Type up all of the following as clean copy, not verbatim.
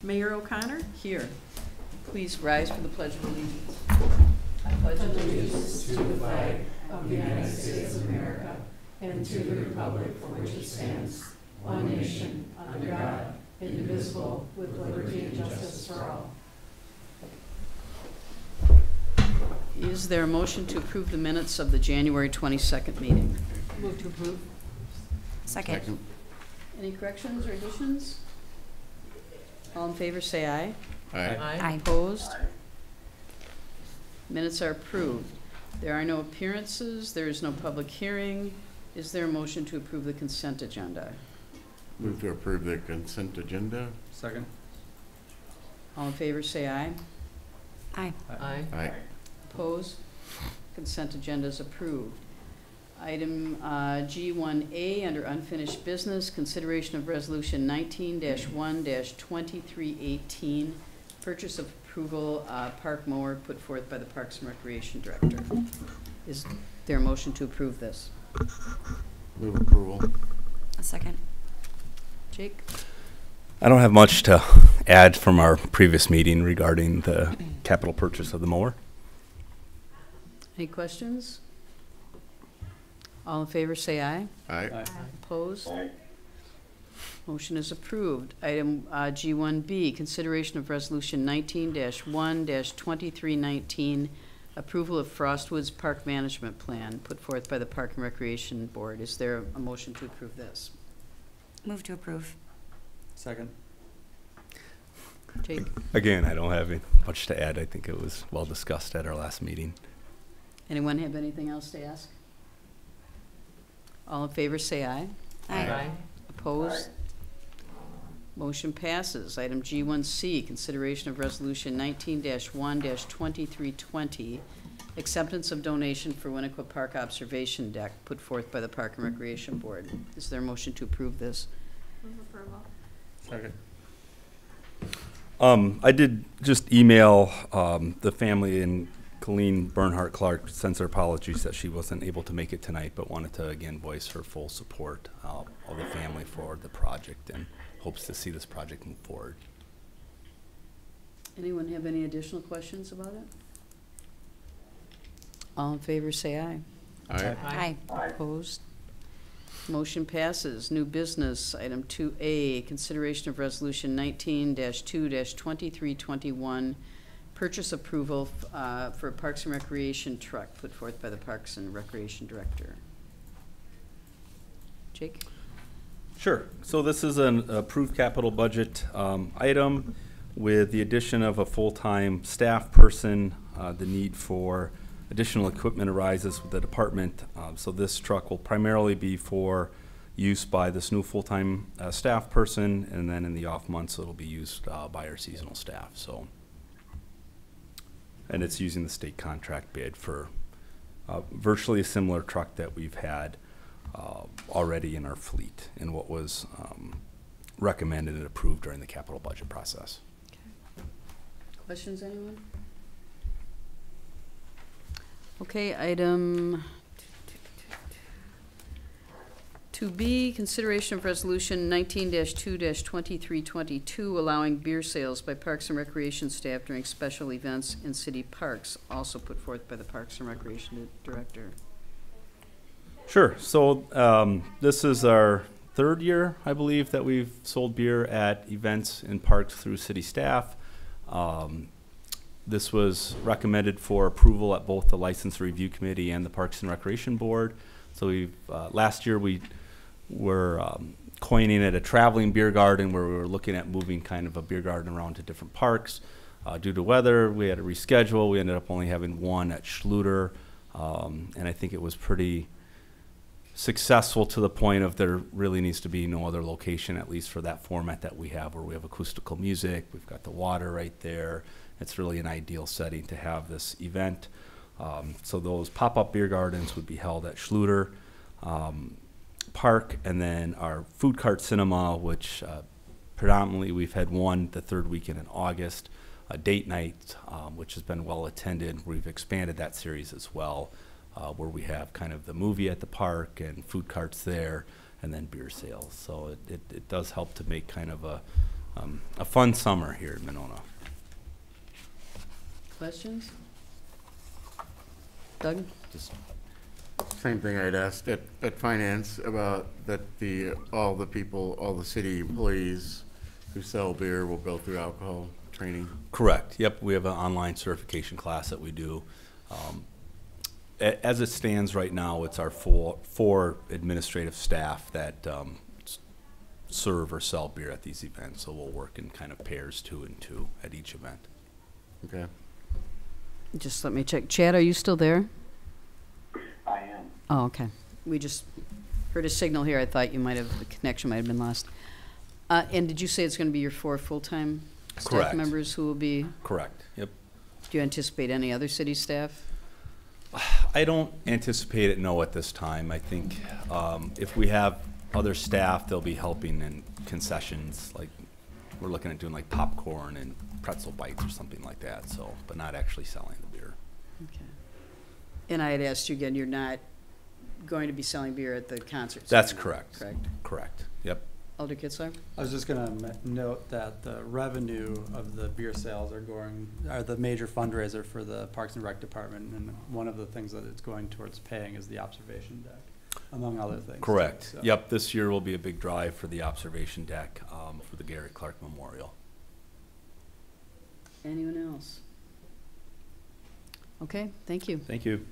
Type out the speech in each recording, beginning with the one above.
Mayor O'Connor? Here. Please rise for the Pledge of Allegiance. I pledge allegiance to the flag of the United States of America and to the republic for which it stands, one nation, under God, indivisible, with liberty and justice for all. Is there a motion to approve the minutes of the January 22nd meeting? Move to approve. Second. Any corrections or additions? All in favor say aye. Aye. Opposed? Minutes are approved. There are no appearances. There is no public hearing. Is there a motion to approve the consent agenda? Move to approve the consent agenda. Second. All in favor say aye. Aye. Aye. Aye. Opposed? Consent agenda is approved. Item G1A under unfinished business, consideration of resolution 19-1-2318, purchase of approval park mower put forth by the Parks and Recreation Director. Is there a motion to approve this? Move approval. A second. Jake? I don't have much to add from our previous meeting regarding the capital purchase of the mower. Any questions? All in favor say aye. Aye. Opposed? Motion is approved. Item G1B, consideration of resolution 19-1-2319, approval of Frostwoods Park Management Plan put forth by the Park and Recreation Board. Is there a motion to approve this? Move to approve. Second. Jake? Again, I don't have much to add. I think it was well discussed at our last meeting. Anyone have anything else to ask? All in favor say aye. Aye. Opposed? Motion passes. Item G1C, consideration of resolution 19-1-2320, acceptance of donation for Winnequa Park Observation Deck put forth by the Park and Recreation Board. Is there a motion to approve this? Move approval. Second. I did just email the family, and Colleen Bernhardt Clark sends her apologies that she wasn't able to make it tonight, but wanted to again voice her full support of the family for the project and hopes to see this project move forward. Anyone have any additional questions about it? All in favor say aye. Aye. Opposed? Motion passes. New business, item 2A, consideration of resolution 19-2-2321, purchase approval for a Parks and Recreation truck put forth by the Parks and Recreation Director. Jake? Sure. So this is an approved capital budget item with the addition of a full-time staff person. The need for additional equipment arises with the department. So this truck will primarily be for use by this new full-time staff person, and then in the off months it'll be used by our seasonal staff. So, and it's using the state contract bid for virtually a similar truck that we've had already in our fleet and what was recommended and approved during the capital budget process. Questions, anyone? Okay, item 2B, consideration of resolution 19-2-2322, allowing beer sales by Parks and Recreation staff during special events in city parks, also put forth by the Parks and Recreation Director. Sure. So this is our third year, I believe, that we've sold beer at events in parks through city staff. This was recommended for approval at both the License Review Committee and the Parks and Recreation Board. So we've last year we were coining it a traveling beer garden, where we were looking at moving kind of a beer garden around to different parks. Due to weather, we had to reschedule. We ended up only having one at Schluter, and I think it was pretty successful to the point of there really needs to be no other location, at least for that format that we have, where we have acoustical music. We've got the water right there. It's really an ideal setting to have this event. So those pop-up beer gardens would be held at Schluter Park, and then our food cart cinema, which predominantly we've had one the third weekend in August, a date night, which has been well attended. We've expanded that series as well, where we have kind of the movie at the park and food carts there, and then beer sales. So it does help to make kind of a a fun summer here in Monona. Questions? Doug? Just same thing I'd asked at finance about that all the city employees who sell beer will go through alcohol training. Correct. Yep, we have an online certification class that we do. As it stands right now, it's our four administrative staff that serve or sell beer at these events. So we'll work in kind of pairs, 2 and 2 at each event. Okay. Just let me check. Chad, are you still there? I am. Oh, okay. We just heard a signal here. I thought the connection might have been lost. And did you say it's going to be your 4 full-time staff Correct. members who will be? Correct. Yep. Do you anticipate any other city staff? I don't anticipate it, no, at this time. I think if we have other staff, they'll be helping in concessions. Like we're looking at doing like popcorn and pretzel bites or something like that. So, but not actually selling the beer. Okay. And I had asked you again, you're not going to be selling beer at the concerts? That's anymore, correct. Correct. Correct. Yep. Alder Kitzler? I was just gonna note that the revenue of the beer sales are the major fundraiser for the Parks and Rec Department, and one of the things that it's going towards paying is the observation deck, among other things. Correct. So- Yep. This year will be a big drive for the observation deck for the Gary Clark Memorial. Anyone else? Okay, thank you. Thank you.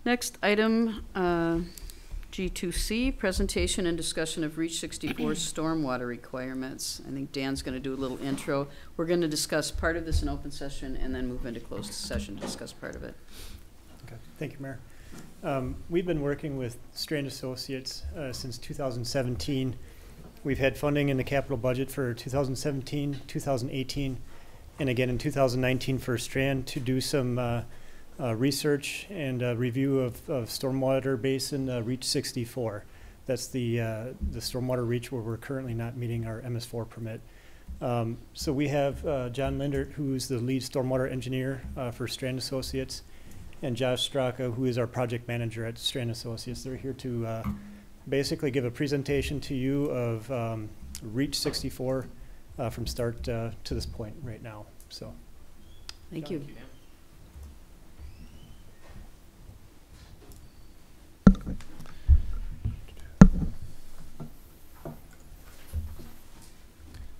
Next item, G2C, presentation and discussion of Reach 64 stormwater requirements. I think Dan's going to do a little intro. We're going to discuss part of this in open session and then move into closed session to discuss part of it. Okay, thank you, Mayor. We've been working with Strand Associates since 2017. We've had funding in the capital budget for 2017, 2018, and again in 2019 for Strand to do some research and review of stormwater basin Reach 64. That's the stormwater reach where we're currently not meeting our MS4 permit. So we have John Lindert, who's the lead stormwater engineer for Strand Associates, and Josh Straka, who is our project manager at Strand Associates. They're here to basically give a presentation to you of Reach 64 from start to this point right now. So, Thank you.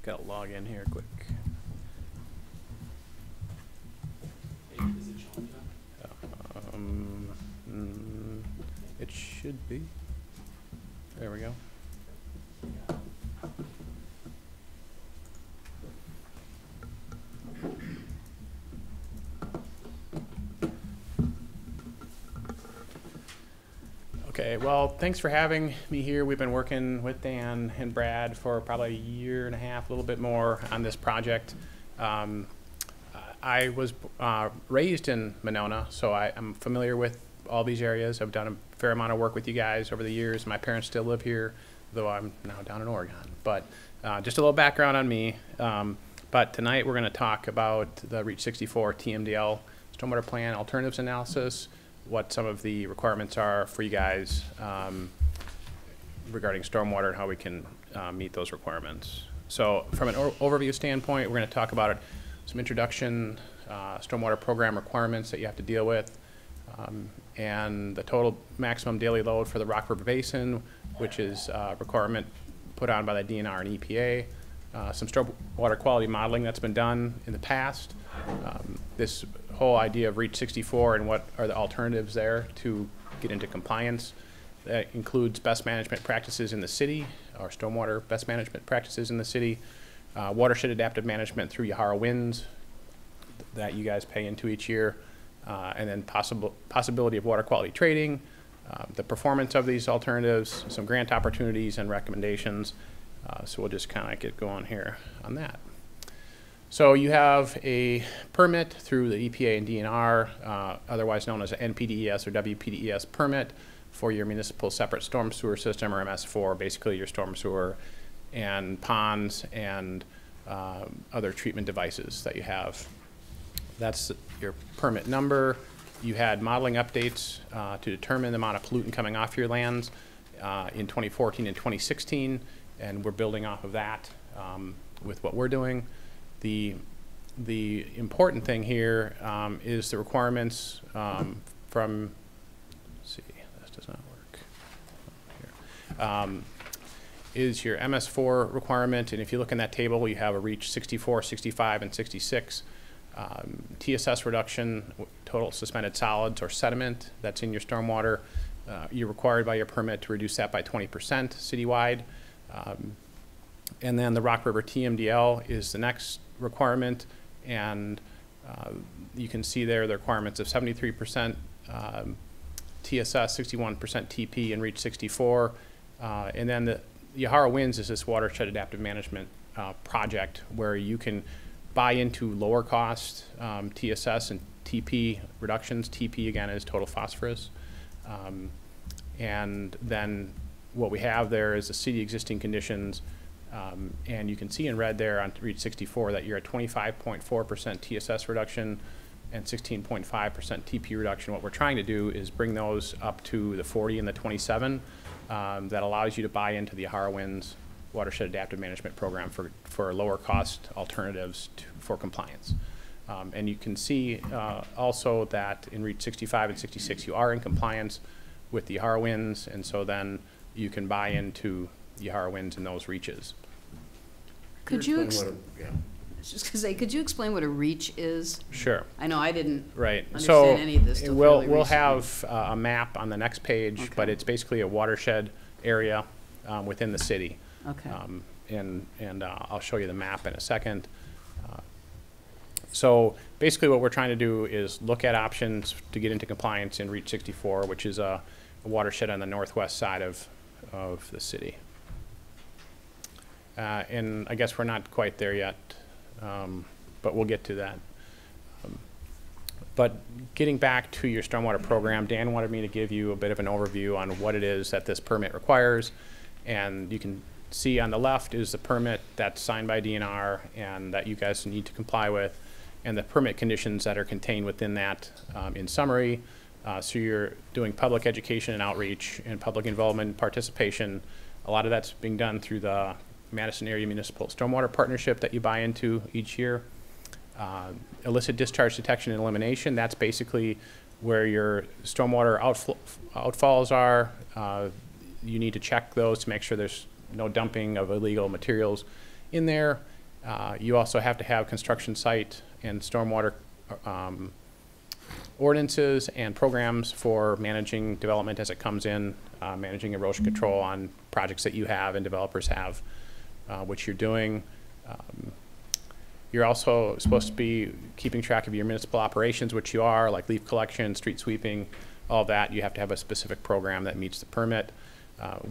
Gotta log in here quick. It should be. There we go. Okay, well, thanks for having me here. We've been working with Dan and Brad for probably a year and a half, a little bit more on this project. I was raised in Monona, so I'm familiar with all these areas. I've done a fair amount of work with you guys over the years. My parents still live here, though I'm now down in Oregon. But just a little background on me. But tonight we're going to talk about the Reach 64 Tmdl stormwater plan alternatives analysis, what some of the requirements are for you guys regarding stormwater and how we can meet those requirements. So from an overview standpoint, we're going to talk about some introduction, stormwater program requirements that you have to deal with, and the total maximum daily load for the Rock River Basin, which is a requirement put on by the DNR and EPA, some stormwater quality modeling that's been done in the past, this whole idea of Reach 64 and what are the alternatives there to get into compliance. That includes best management practices in the city, or stormwater best management practices in the city, watershed adaptive management through Yahara winds that you guys pay into each year, and then possibility of water quality trading, the performance of these alternatives, some grant opportunities and recommendations. So we'll just kind of get going here on that. So you have a permit through the EPA and DNR, otherwise known as an NPDES or WPDES permit for your municipal separate storm sewer system, or MS4, basically your storm sewer and ponds and other treatment devices that you have. That's your permit number. You had modeling updates to determine the amount of pollutant coming off your lands in 2014 and 2016, and we're building off of that with what we're doing. The important thing here is the requirements from, let's see, this does not work. Here. Is your MS4 requirement, and if you look in that table, you have a reach 64, 65, and 66. TSS reduction, total suspended solids or sediment that's in your stormwater. You're required by your permit to reduce that by 20% citywide. And then the Rock River TMDL is the next requirement, and you can see there the requirements of 73% TSS, 61% TP, and reach 64. And then the Yahara Winds is this watershed adaptive management project where you can buy into lower cost TSS and TP reductions. TP again is total phosphorus. And then what we have there is the city existing conditions, and you can see in red there on reach 64 that you're at 25.4% TSS reduction and 16.5% TP reduction. What we're trying to do is bring those up to the 40 and the 27. That allows you to buy into the Yahara Winds Watershed Adaptive Management Program for lower cost alternatives for compliance. And you can see also that in reach 65 and 66 you are in compliance with the Yahara Winds, and so then you can buy into Yahara Winds in those reaches. Could you, Yeah. just to say, could you explain what a reach is? Sure. I know I didn't Right. understand So any of this till we'll fairly recently. have a map on the next page, Okay. but it's basically a watershed area within the city. Okay. And I'll show you the map in a second. So basically what we're trying to do is look at options to get into compliance in Reach 64, which is a watershed on the northwest side of the city. And I guess we're not quite there yet, but we'll get to that. But getting back to your stormwater program, Dan wanted me to give you a bit of an overview on what it is that this permit requires. And you can see on the left is the permit that's signed by DNR and that you guys need to comply with, and the permit conditions that are contained within that in summary. So you're doing public education and outreach and public involvement and participation. A lot of that's being done through the Madison Area Municipal Stormwater Partnership that you buy into each year. Illicit discharge detection and elimination, that's basically where your stormwater outfalls are. You need to check those to make sure there's no dumping of illegal materials in there. You also have to have construction site and stormwater ordinances and programs for managing development as it comes in, managing erosion control on projects that you have and developers have, which you're doing. You're also supposed to be keeping track of your municipal operations, which you are, like leaf collection, street sweeping, all that. You have to have a specific program that meets the permit.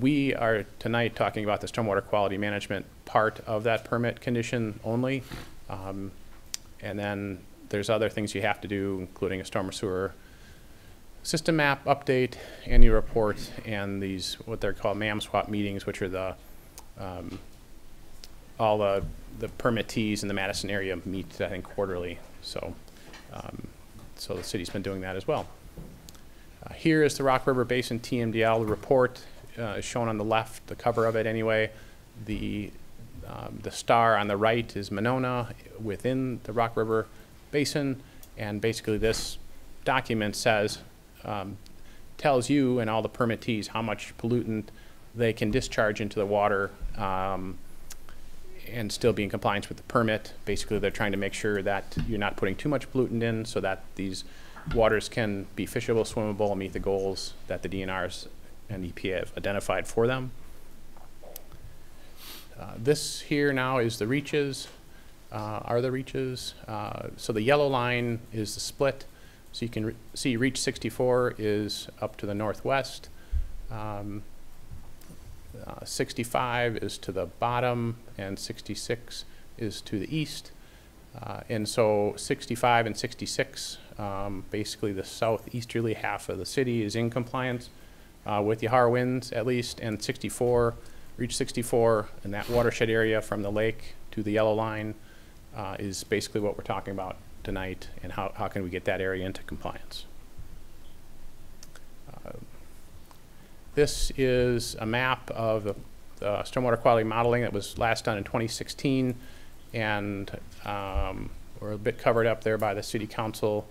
We are tonight talking about the stormwater quality management part of that permit condition only. And then there's other things you have to do, including a storm or sewer system map update, annual report, and these, what they're called MAM swap meetings, which are the, all the permittees in the Madison area meet, I think, quarterly. So, so the city's been doing that as well. Here is the Rock River Basin TMDL report. Is shown on the left, the cover of it anyway. The star on the right is Monona within the Rock River Basin, and basically this document says, tells you and all the permittees how much pollutant they can discharge into the water and still be in compliance with the permit. Basically, they're trying to make sure that you're not putting too much pollutant in so that these waters can be fishable, swimmable, and meet the goals that the DNRs and EPA have identified for them. This here now is the reaches, are the reaches. So the yellow line is the split. So you can see reach 64 is up to the northwest. 65 is to the bottom, and 66 is to the east. And so 65 and 66, basically the southeasterly half of the city is in compliance with Yahara Winds at least, and 64, reach 64, and that watershed area from the lake to the yellow line is basically what we're talking about tonight, and how can we get that area into compliance. This is a map of stormwater quality modeling that was last done in 2016, and we're a bit covered up there by the city council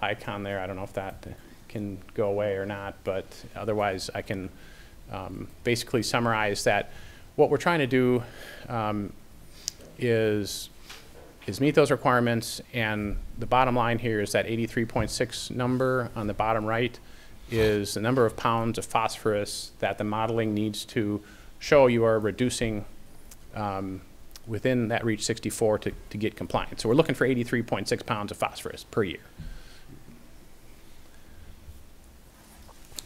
icon there. I don't know if that can go away or not, but otherwise I can basically summarize that what we're trying to do is meet those requirements, and the bottom line here is that 83.6 number on the bottom right is the number of pounds of phosphorus that the modeling needs to show you are reducing within that REACH 64 to get compliant. So we're looking for 83.6 pounds of phosphorus per year.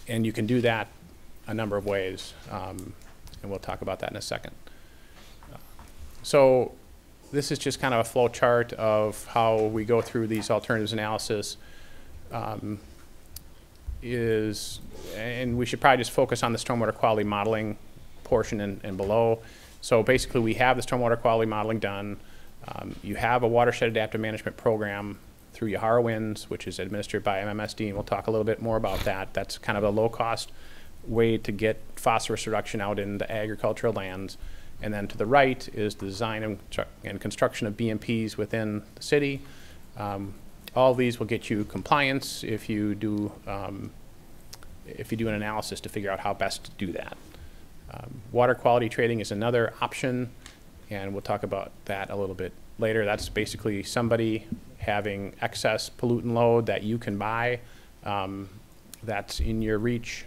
And you can do that a number of ways, and we'll talk about that in a second. So this is just kind of a flow chart of how we go through these alternatives analysis. And we should probably just focus on the stormwater quality modeling portion and below. So basically we have the stormwater quality modeling done. You have a watershed adaptive management program through Heroines, which is administered by MMSD, and we'll talk a little bit more about that. That's kind of a low cost way to get phosphorus reduction out in the agricultural lands. And then to the right is the design and construction of BMPs within the city. All of these will get you compliance if you do an analysis to figure out how best to do that. Water quality trading is another option, and we'll talk about that a little bit later. That's basically somebody having excess pollutant load that you can buy that's in your reach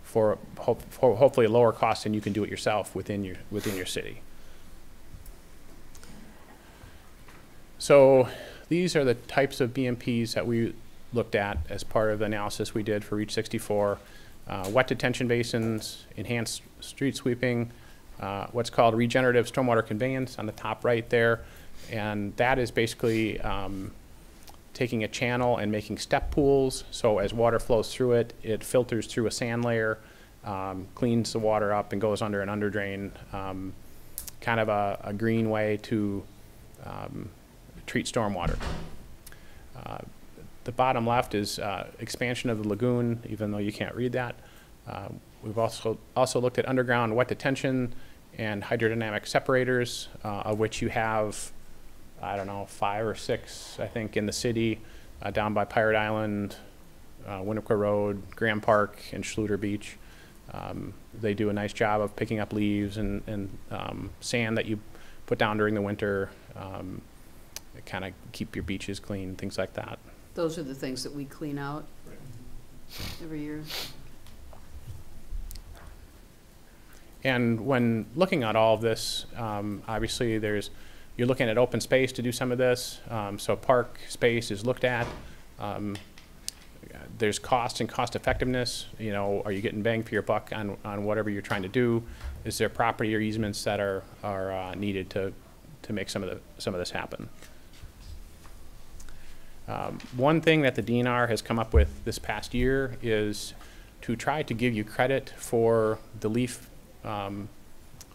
for hopefully a lower cost than you can do it yourself within your city. So these are the types of BMPs that we looked at as part of the analysis we did for REACH 64. Wet detention basins, enhanced street sweeping, what's called regenerative stormwater conveyance on the top right there. And that is basically taking a channel and making step pools. So as water flows through it, it filters through a sand layer, cleans the water up and goes under an under drain. Kind of a green way to treat stormwater. The bottom left is expansion of the lagoon, even though you can't read that. We've also looked at underground wet detention and hydrodynamic separators, of which you have, I don't know, 5 or 6, I think, in the city, down by Pirate Island, Corrode, Graham Park, and Schluter Beach. They do a nice job of picking up leaves and sand that you put down during the winter, kind of keep your beaches clean, things like that. Those are the things that we clean out every year. And when looking at all of this, obviously you're looking at open space to do some of this. So park space is looked at. There's cost and cost effectiveness. You know, are you getting bang for your buck on whatever you're trying to do? Is there property or easements that are needed to make some of this happen? One thing that the DNR has come up with this past year is to try to give you credit for the leaf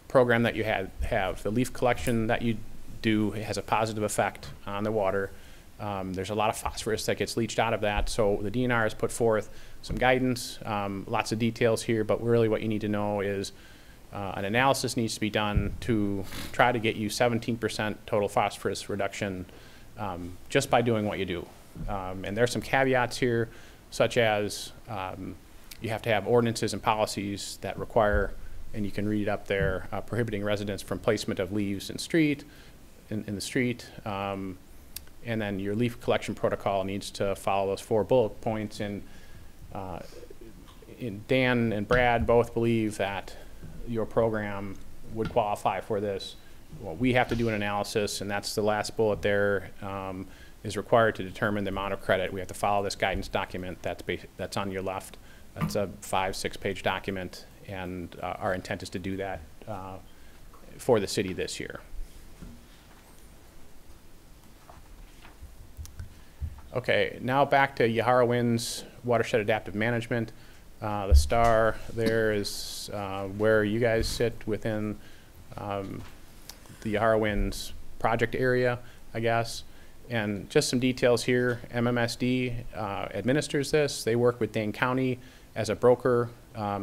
program that you have. The leaf collection that you do has a positive effect on the water. There's a lot of phosphorus that gets leached out of that, so the DNR has put forth some guidance, lots of details here, but really what you need to know is an analysis needs to be done to try to get you 17% total phosphorus reduction just by doing what you do. And there's some caveats here, such as you have to have ordinances and policies that require, and you can read up there, prohibiting residents from placement of leaves in the street. And then your leaf collection protocol needs to follow those 4 bullet points. And Dan and Brad both believe that your program would qualify for this. Well, we have to do an analysis, and that's the last bullet there, is required to determine the amount of credit. We have to follow this guidance document that's on your left. That's a 5-6 page document, and our intent is to do that for the city this year. Okay, now back to Heroines Watershed Adaptive Management. The star there is where you guys sit within the Heroines project area, I guess. And just some details here. MMSD administers this. They work with Dane County as a broker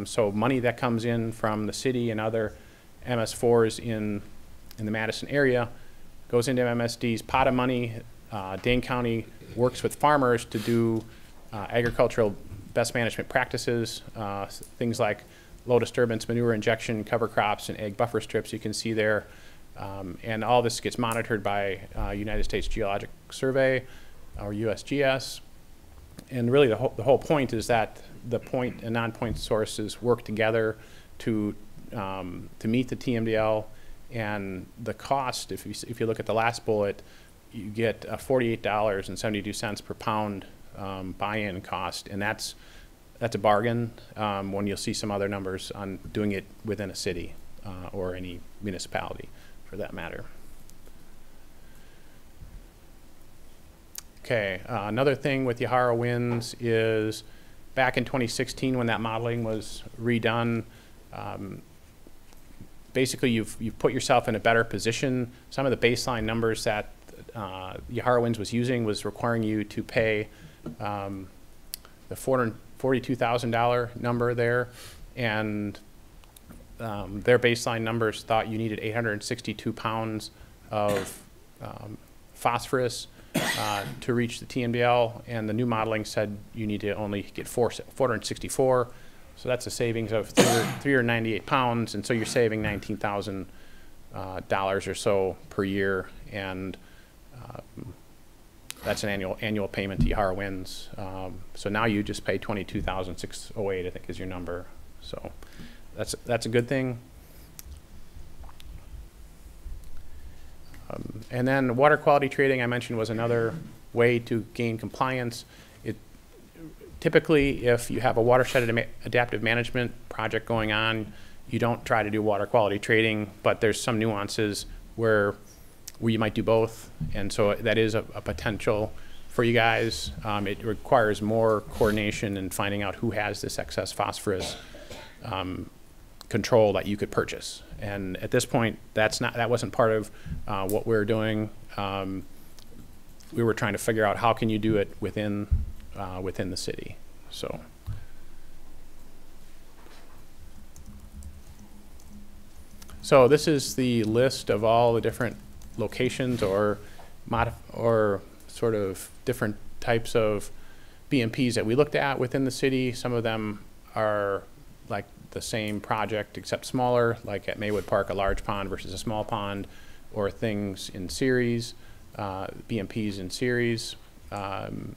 So money that comes in from the city and other MS4s in the Madison area goes into MSD's pot of money. Dane County works with farmers to do agricultural best management practices, things like low disturbance manure injection, cover crops, and egg buffer strips you can see there. And all this gets monitored by United States Geologic Survey, or USGS. And really the whole point is that the point and non-point sources work together to meet the TMDL. And the cost, if you look at the last bullet, you get $48.72 per pound buy-in cost, and that's a bargain when you'll see some other numbers on doing it within a city or any municipality, for that matter. Okay, another thing with Yahara winds is back in 2016 when that modeling was redone, basically you've put yourself in a better position. Some of the baseline numbers that Yahara winds was using was requiring you to pay the $442,000 number there, and their baseline numbers thought you needed 862 pounds of phosphorus to reach the TMDL, and the new modeling said you need to only get 464. So that's a savings of 398 pounds, and so you're saving $19,000 or so per year, and that's an annual payment to Yahara winds. So now you just pay $22,608, I think, is your number. So that's a good thing. And then water quality trading, I mentioned, was another way to gain compliance. Typically, if you have a watershed adaptive management project going on, you don't try to do water quality trading, but there's some nuances where you might do both, and so that is a potential for you guys. It requires more coordination in finding out who has this excess phosphorus control that you could purchase. And at this point, that wasn't part of what we were doing. We were trying to figure out how can you do it within the city. So this is the list of all the different locations or sort of different types of BMPs that we looked at within the city. Some of them are like the same project except smaller, like at Maywood Park, a large pond versus a small pond, or things in series, BMPs in series.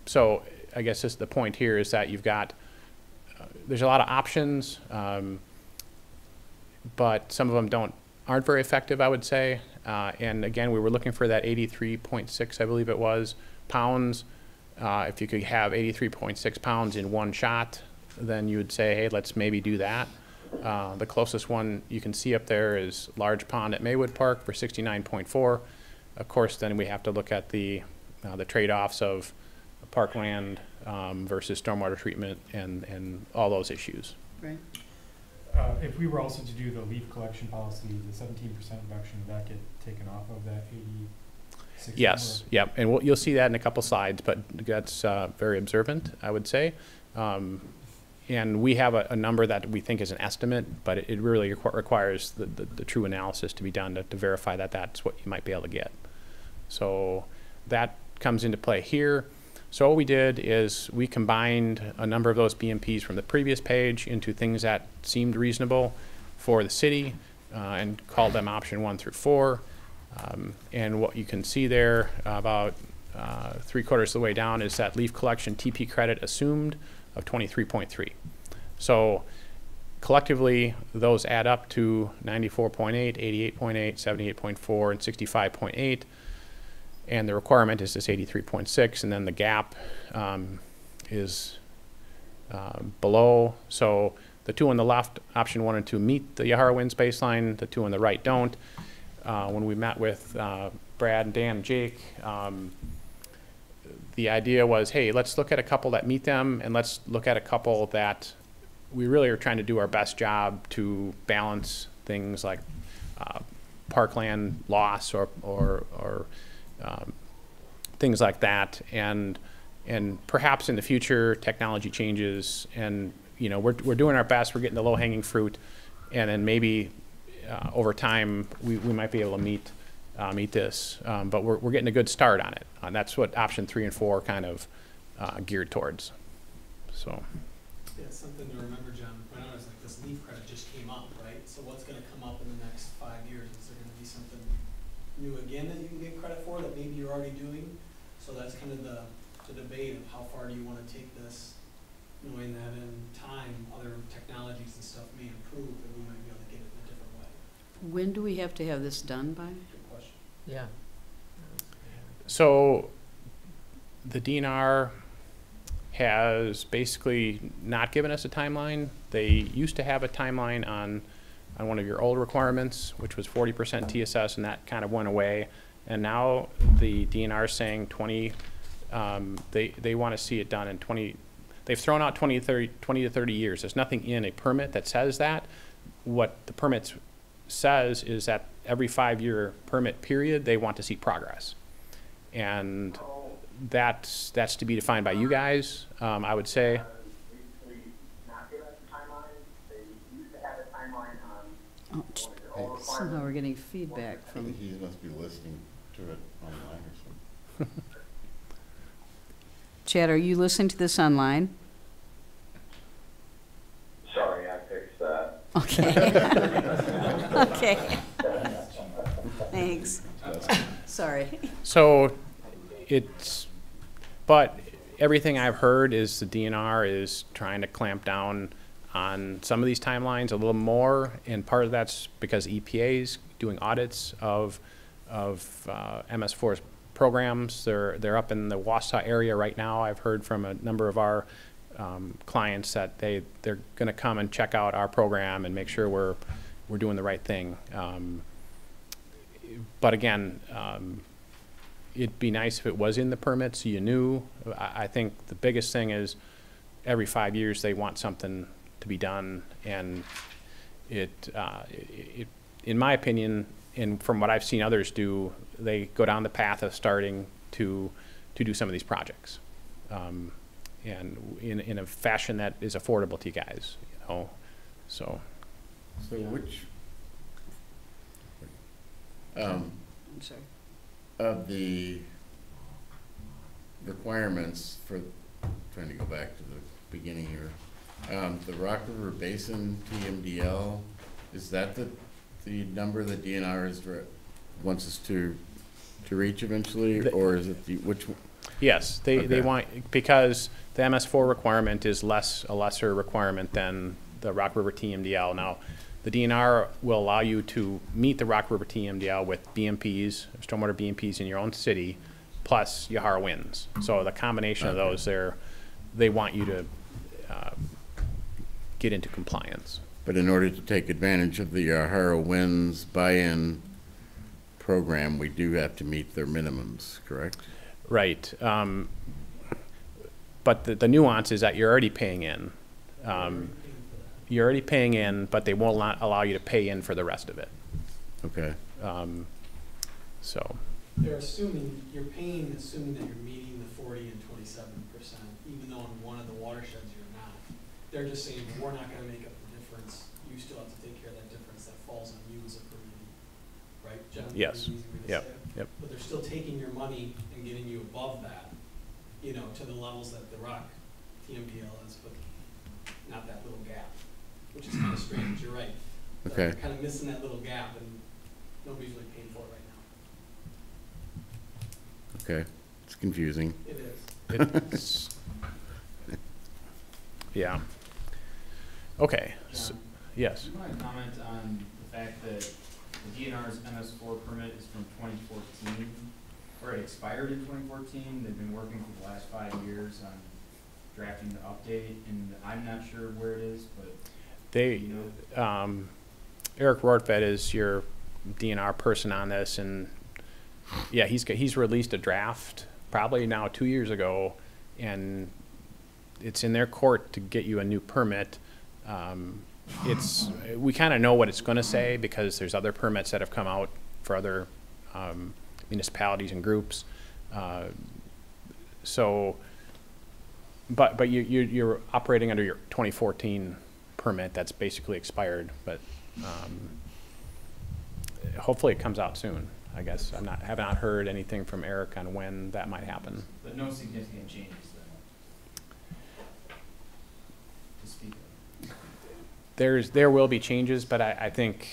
So I guess the point here is that you've got, there's a lot of options, but some of them aren't very effective, I would say. And again, we were looking for that 83.6, I believe it was, pounds. If you could have 83.6 pounds in one shot, then you would say, hey, let's maybe do that. The closest one you can see up there is Large Pond at Maywood Park for 69.4. Of course, then we have to look at the trade-offs of parkland versus stormwater treatment and all those issues. Right. If we were also to do the leaf collection policy, the 17% reduction, would that get taken off of that 86? Yes, yep, and you'll see that in a couple slides, but that's very observant, I would say. And we have a number that we think is an estimate, but it really requires the true analysis to be done to verify that that's what you might be able to get. So that comes into play here. So what we did is we combined a number of those BMPs from the previous page into things that seemed reasonable for the city and called them option 1 through 4. And what you can see there about 3/4 of the way down is that leaf collection TP credit assumed of 23.3. So collectively, those add up to 94.8, 88.8, 78.4, and 65.8. And the requirement is this 83.6, and then the gap is below. So the two on the left, option 1 and 2, meet the Yahara winds baseline. The two on the right don't. When we met with Brad and Dan and Jake, the idea was, hey, let's look at a couple that meet them, and let's look at a couple that we really are trying to do our best job to balance things like parkland loss or things like that, and perhaps in the future technology changes and you know, we're doing our best, we're getting the low-hanging fruit, and then maybe over time, we might be able to meet this, but we're getting a good start on it. That's what option 3 and 4 kind of geared towards, so. Yeah, something to remember, John. When I was like, this leaf credit just came up, right? So what's going to come up in the next 5 years? Is there going to be something new again that you can get credit for that maybe you're already doing? So that's kind of the debate of how far do you want to take this, knowing that in time other technologies and stuff may improve and we might be able to get it in a different way. When do we have to have this done by? Good question. Yeah. So the DNR has basically not given us a timeline. They used to have a timeline on one of your old requirements, which was 40% TSS, and that kind of went away. And now the DNR is saying 20, they want to see it done in 20, they've thrown out 20 to 30 years. There's nothing in a permit that says that. What the permit says is that every 5-year permit period, they want to see progress. And that's to be defined by you guys, I would say. Oh, somehow we're getting feedback I from. think he must be listening to it online or something. Chad, are you listening to this online? Sorry, I fixed that. Okay. Okay. Thanks. Sorry. So but everything I've heard is the DNR is trying to clamp down on some of these timelines a little more, and part of that's because EPA's doing audits of MS4's programs. They're up in the Wausau area right now. I've heard from a number of our clients that they're going to come and check out our program and make sure we're doing the right thing. But again, it'd be nice if it was in the permit so you knew. I think the biggest thing is every 5 years they want something to be done, and it in my opinion, and from what I've seen others do, they go down the path of starting to do some of these projects, and in a fashion that is affordable to you guys, you know. So which I'm sorry. of the requirements for, trying to go back to the beginning here, the Rock River Basin Tmdl, is that the number that DNR wants us to reach eventually, or is it which one? yes, they want, because the MS4 requirement is a lesser requirement than the Rock River Tmdl. Now, the DNR will allow you to meet the Rock River Tmdl with BMPs, stormwater BMPs in your own city, plus Yahara winds. So the combination of those, they want you to get into compliance. But in order to take advantage of the Yahara winds buy-in program, we do have to meet their minimums, correct? Right. But the nuance is that you're already paying in. You're already paying in, but they will not allow you to pay in for the rest of it. Okay. So. They're assuming, you're paying, assuming that you're meeting the 40 and 27%, even though on one of the watersheds you're not. They're just saying, we're not going to make up the difference. You still have to take care of that difference that falls on you as a community. Right, John? Yes. Yep. Yep. But they're still taking your money and getting you above that, you know, to the levels that the Rock Tmdl is, but not that little gap, which is kind of strange. You're right. Okay. They're kind of missing that little gap, and nobody's really paying for it right now. Okay. It's confusing. It is. It's, yeah. Okay. So, yes. Do you want to comment on the fact that the DNR's MS4 permit is from 2014, or it expired in 2014? They've been working for the last 5 years on drafting the update, and I'm not sure where it is, but they, Eric Rortvedt is your DNR person on this, and yeah, he's released a draft probably now 2 years ago, and it's in their court to get you a new permit. We kind of know what it's going to say because there's other permits that have come out for other municipalities and groups. So But you're operating under your 2014 permit that's basically expired, but hopefully it comes out soon, I guess. Have not heard anything from Eric on when that might happen. But no significant changes then? To speak of. There will be changes, but I think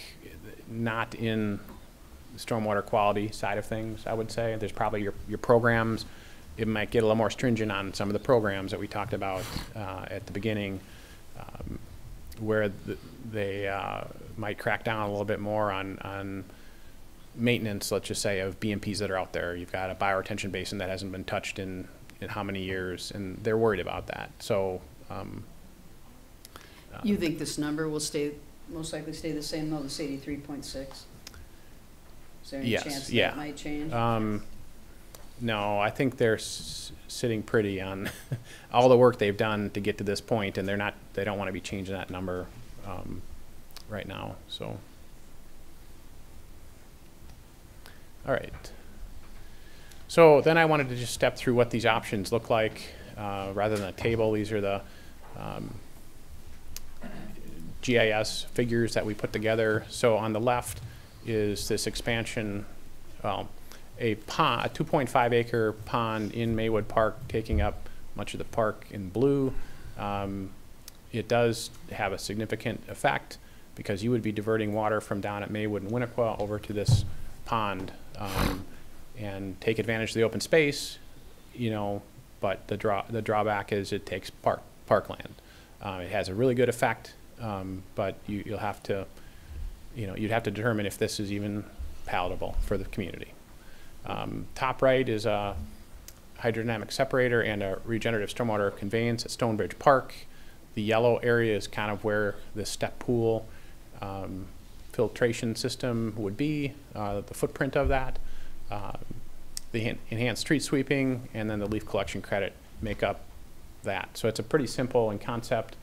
not in the stormwater quality side of things, I would say. There's probably your programs. It might get a little more stringent on some of the programs that we talked about at the beginning, where they might crack down a little bit more on maintenance, let's just say, of BMPs that are out there. You've got a bioretention basin that hasn't been touched in how many years, and they're worried about that. So You think this number will most likely stay the same though, this 83.6? Is there any yes, chance yeah. that might change? No, I think they're sitting pretty on all the work they've done to get to this point, and they don't want to be changing that number right now. So, all right. So then I wanted to just step through what these options look like rather than a table. These are the GIS figures that we put together. So on the left is this expansion, well, a 2.5 acre pond in Maywood Park, taking up much of the park in blue. It does have a significant effect because you would be diverting water from down at Maywood and Winnequa over to this pond and take advantage of the open space, you know, but the drawback is it takes parkland. It has a really good effect, but you'll have to, you'd have to determine if this is even palatable for the community. Top right is a hydrodynamic separator and a regenerative stormwater conveyance at Stonebridge Park. The yellow area is kind of where the step pool filtration system would be, the footprint of that. The enhanced street sweeping and then the leaf collection credit make up that. So it's a pretty simple in concept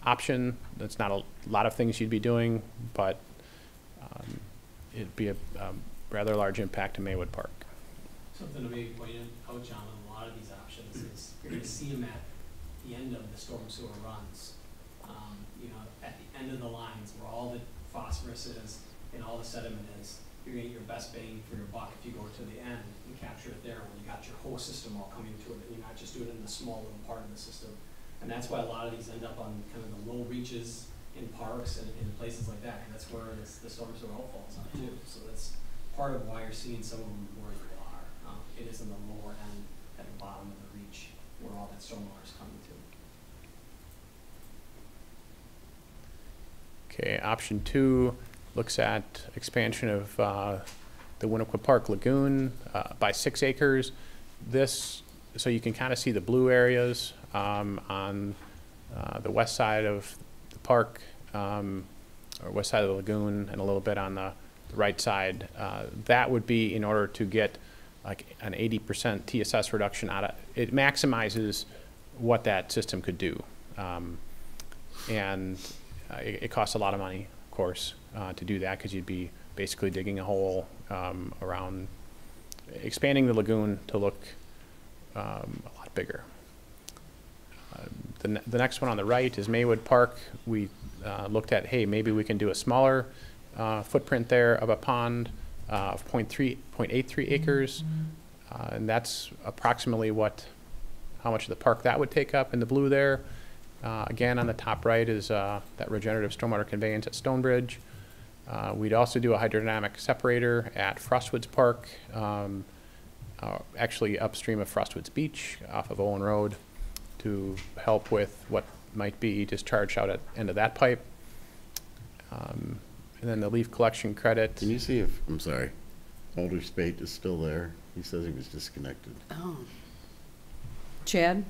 option. That's not a lot of things you'd be doing, but it'd be a rather large impact to Maywood Park. Something to maybe point out, John, on a lot of these options is you're going to see them at the end of the storm sewer runs. At the end of the lines where all the phosphorus is and all the sediment is, you're going to get your best bang for your buck if you go to the end and capture it there when you got your whole system all coming to it and you're not just doing it in a small little part of the system. And that's why a lot of these end up on kind of the low reaches in parks and in places like that, because that's where the storm sewer all falls on too. So that's part of why you're seeing some of them where they are. It is in the lower end at the bottom of the reach where all that stormwater is coming to. Okay, option 2 looks at expansion of the Winnequa Park Lagoon by 6 acres. So you can kind of see the blue areas on the west side of the park, or west side of the lagoon, and a little bit on the right side. That would be in order to get like an 80% TSS reduction out of it. Maximizes what that system could do, and it costs a lot of money, of course, to do that, because you'd be basically digging a hole around, expanding the lagoon to look a lot bigger. The next one on the right is Maywood Park. We looked at, hey, maybe we can do a smaller footprint there of a pond of 0.83 acres, and that's approximately how much of the park that would take up in the blue there. Again, on the top right is that regenerative stormwater conveyance at Stonebridge. We'd also do a hydrodynamic separator at Frostwoods Park, actually upstream of Frostwoods Beach off of Owen Road, to help with what might be discharged out at the end of that pipe. And then the leaf collection credit. Can you see if, I'm sorry, Alders Spate is still there? He says he was disconnected. Oh. Chad?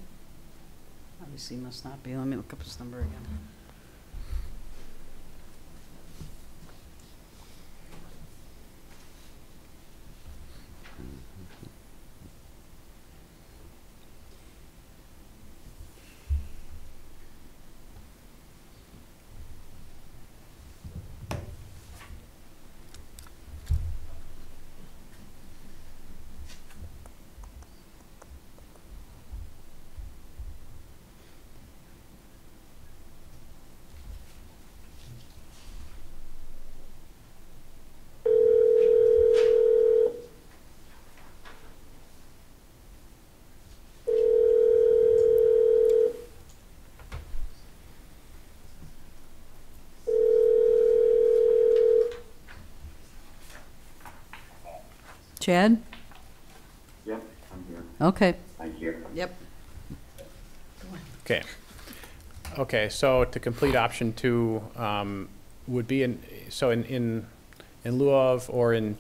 Obviously must not be. Let me look up his number again. Chad? Yep, I'm here. Okay. Thank you. Yep. Okay. Okay, so to complete option 2, would be in lieu of or in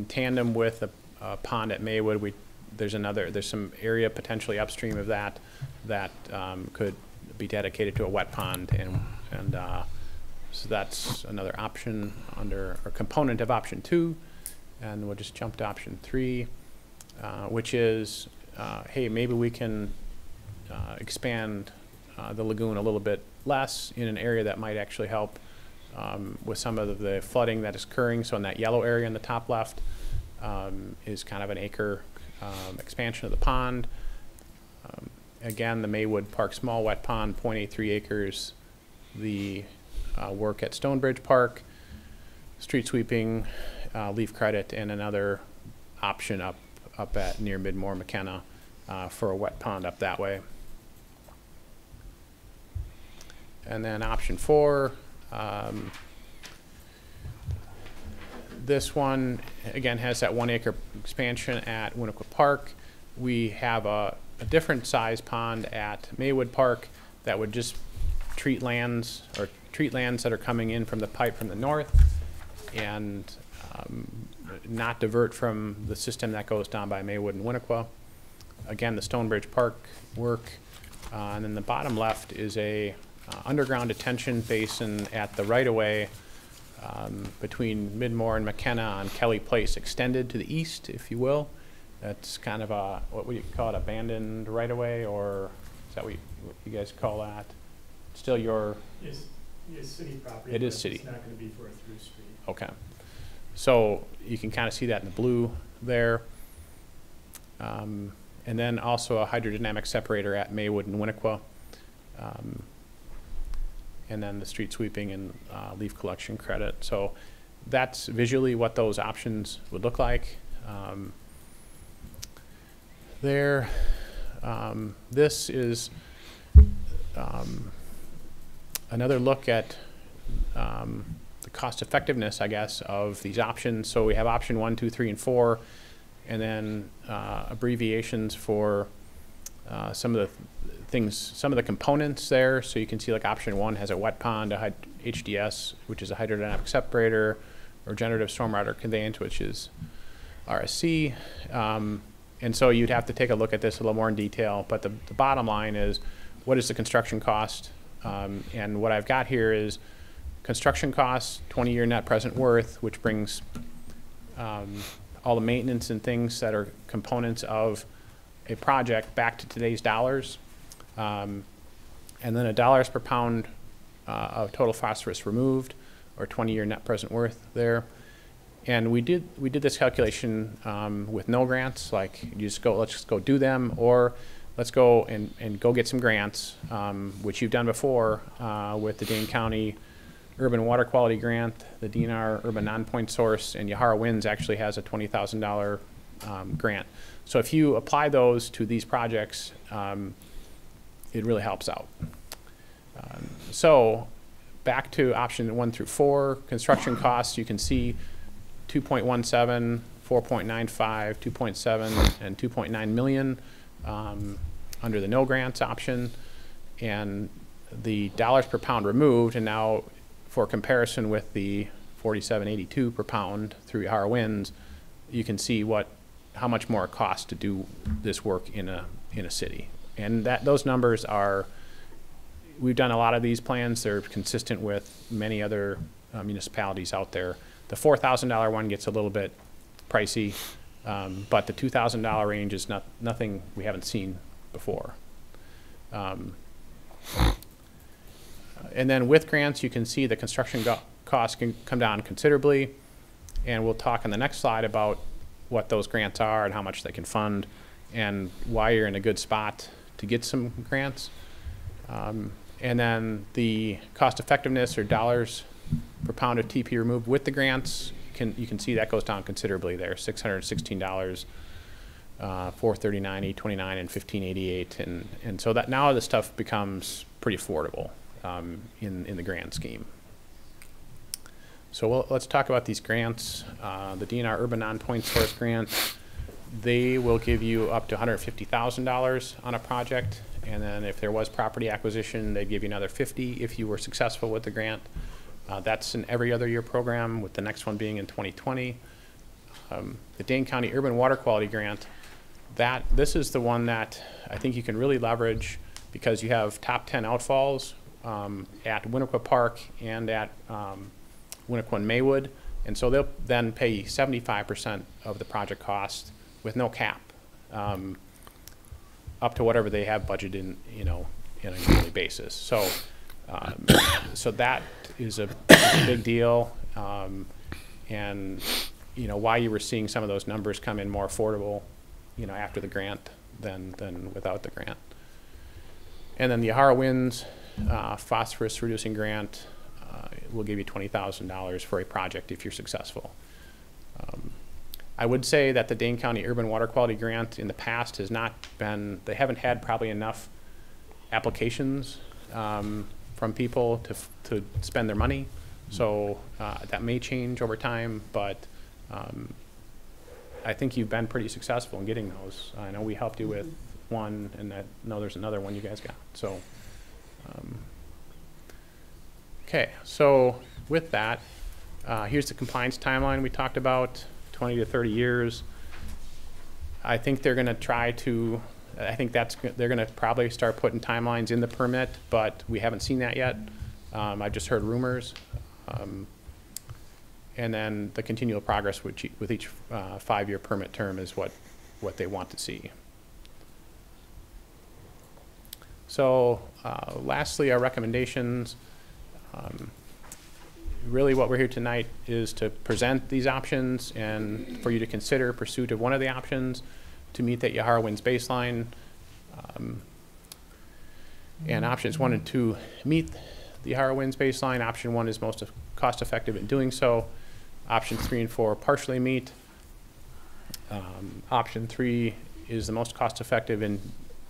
tandem with a pond at Maywood, there's some area potentially upstream of that could be dedicated to a wet pond, and so that's another option or component of option 2. And we'll just jump to option 3, which is, hey, maybe we can expand the lagoon a little bit less in an area that might actually help with some of the flooding that is occurring. So in that yellow area in the top left is kind of an acre expansion of the pond. Again, the Maywood Park small wet pond, 0.83 acres. The work at Stonebridge Park, street sweeping, leaf credit, and another option up at near Midmore McKenna for a wet pond up that way. And then option 4, this one again has that 1 acre expansion at Winnequa Park. We have a different size pond at Maywood Park that would just treat lands that are coming in from the pipe from the north, and not divert from the system that goes down by Maywood and Winnequa. Again, the Stonebridge Park work, and then the bottom left is a underground detention basin at the right-of-way between Midmore and McKenna on Kelly Place, extended to the east, if you will. That's kind of a, what would you call it, abandoned right-of-way, or is that what you guys call that? Still your... It's city property. It is city. It's not going to be for a through street. Okay. So you can kind of see that in the blue there. And then also a hydrodynamic separator at Maywood and Winnequa. And then the street sweeping and leaf collection credit. So that's visually what those options would look like. This is another look at the cost effectiveness, I guess, of these options. So we have option 1, 2, 3, and 4, and then abbreviations for some of the things, some of the components there. So you can see like option 1 has a wet pond, a HDS, which is a hydrodynamic separator, regenerative stormwater conveyance, which is RSC. And so you'd have to take a look at this a little more in detail. But the bottom line is, what is the construction cost? And what I've got here is construction costs, 20-year net present worth, which brings all the maintenance and things that are components of a project back to today's dollars. And then a dollars per pound of total phosphorus removed, or 20-year net present worth there. And we did this calculation with no grants, like you just go, let's just go do them, or let's go and go get some grants, which you've done before with the Dane County Urban Water Quality Grant, the DNR Urban Non-Point Source, and Yahara Winds actually has a $20,000 grant. So if you apply those to these projects, it really helps out. So back to option 1 through 4, construction costs, you can see 2.17, 4.95, 2.7, and 2.9 million under the no grants option, and the dollars per pound removed. And now, for comparison with the 47.82 per pound through Yahara Winds, you can see how much more it costs to do this work in a city. And those numbers are, we've done a lot of these plans. They're consistent with many other municipalities out there. The $4,000 one gets a little bit pricey, but the $2,000 range is nothing we haven't seen before. And then with grants, you can see the construction costs can come down considerably, and we'll talk on the next slide about what those grants are and how much they can fund and why you're in a good spot to get some grants. And then the cost effectiveness, or dollars per pound of TP removed with the grants, you can see that goes down considerably there, $616, $439, $829, and $1588, and so that now this stuff becomes pretty affordable in the grand scheme. So let's talk about these grants. The DNR Urban Non-Point Source Grant, they will give you up to $150,000 on a project, and then if there was property acquisition, they'd give you another $50,000 if you were successful with the grant. That's an every other year program, with the next one being in 2020. The Dane County Urban Water Quality Grant, this is the one that I think you can really leverage because you have top 10 outfalls at Maywood Park and at Winnequa and Maywood, and so they'll then pay 75% of the project cost with no cap, up to whatever they have budgeted in, in a yearly basis. So, so that is a big deal, and why you were seeing some of those numbers come in more affordable, after the grant than without the grant. And then the Heroines phosphorus reducing grant will give you $20,000 for a project if you're successful. I would say that the Dane County Urban Water Quality Grant in the past has not been, they haven't had probably enough applications from people to spend their money. So that may change over time, but I think you've been pretty successful in getting those. I know we helped you with one, and I know there's another one you guys got. So, okay, so with that, here's the compliance timeline we talked about, 20 to 30 years. I think they're going to try to, they're going to probably start putting timelines in the permit, but we haven't seen that yet. I've just heard rumors. And then the continual progress with each 5-year permit term is what they want to see. So lastly, our recommendations. Really what we're here tonight is to present these options and for you to consider pursuit of one of the options to meet that Yahara Winds baseline. And options 1 and 2 meet the Yahara Winds baseline. Option 1 is most cost effective in doing so. Options 3 and 4 partially meet. Option 3 is the most cost effective in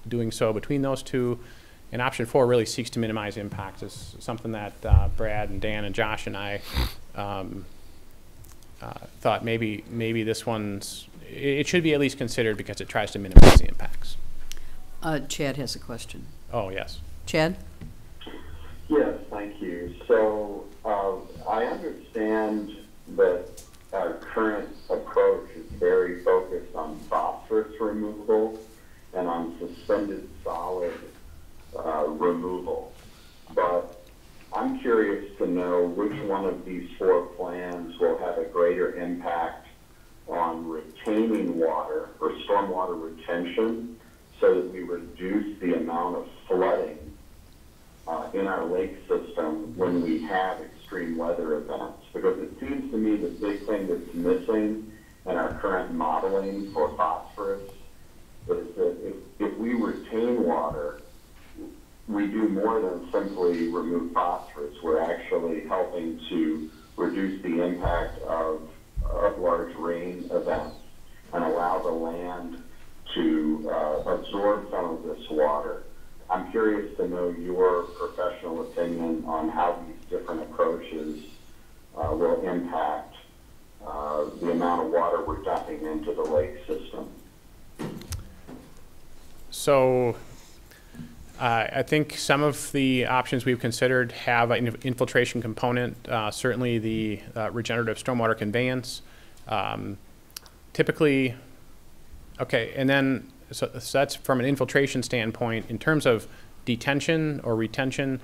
doing so between those two. And option 4 really seeks to minimize impacts. It's something that Brad and Dan and Josh and I thought maybe this one's, it should be at least considered because it tries to minimize the impacts. Chad has a question. Oh, yes. Chad? Yes, thank you. So I understand that our current approach is very focused on phosphorus removal and on suspended solid removal. But I'm curious to know which one of these 4 plans will have a greater impact on retaining water or stormwater retention so that we reduce the amount of flooding in our lake system when we have extreme weather events. Because it seems to me the big thing that's missing in our current modeling for phosphorus is that if we retain water, we do more than simply remove phosphorus. We're actually helping to reduce the impact of large rain events and allow the land to absorb some of this water. I'm curious to know your professional opinion on how these different approaches will impact the amount of water we're dumping into the lake system. So I think some of the options we've considered have an infiltration component. Certainly the regenerative stormwater conveyance. Typically, okay, and then so that's from an infiltration standpoint. In terms of detention or retention,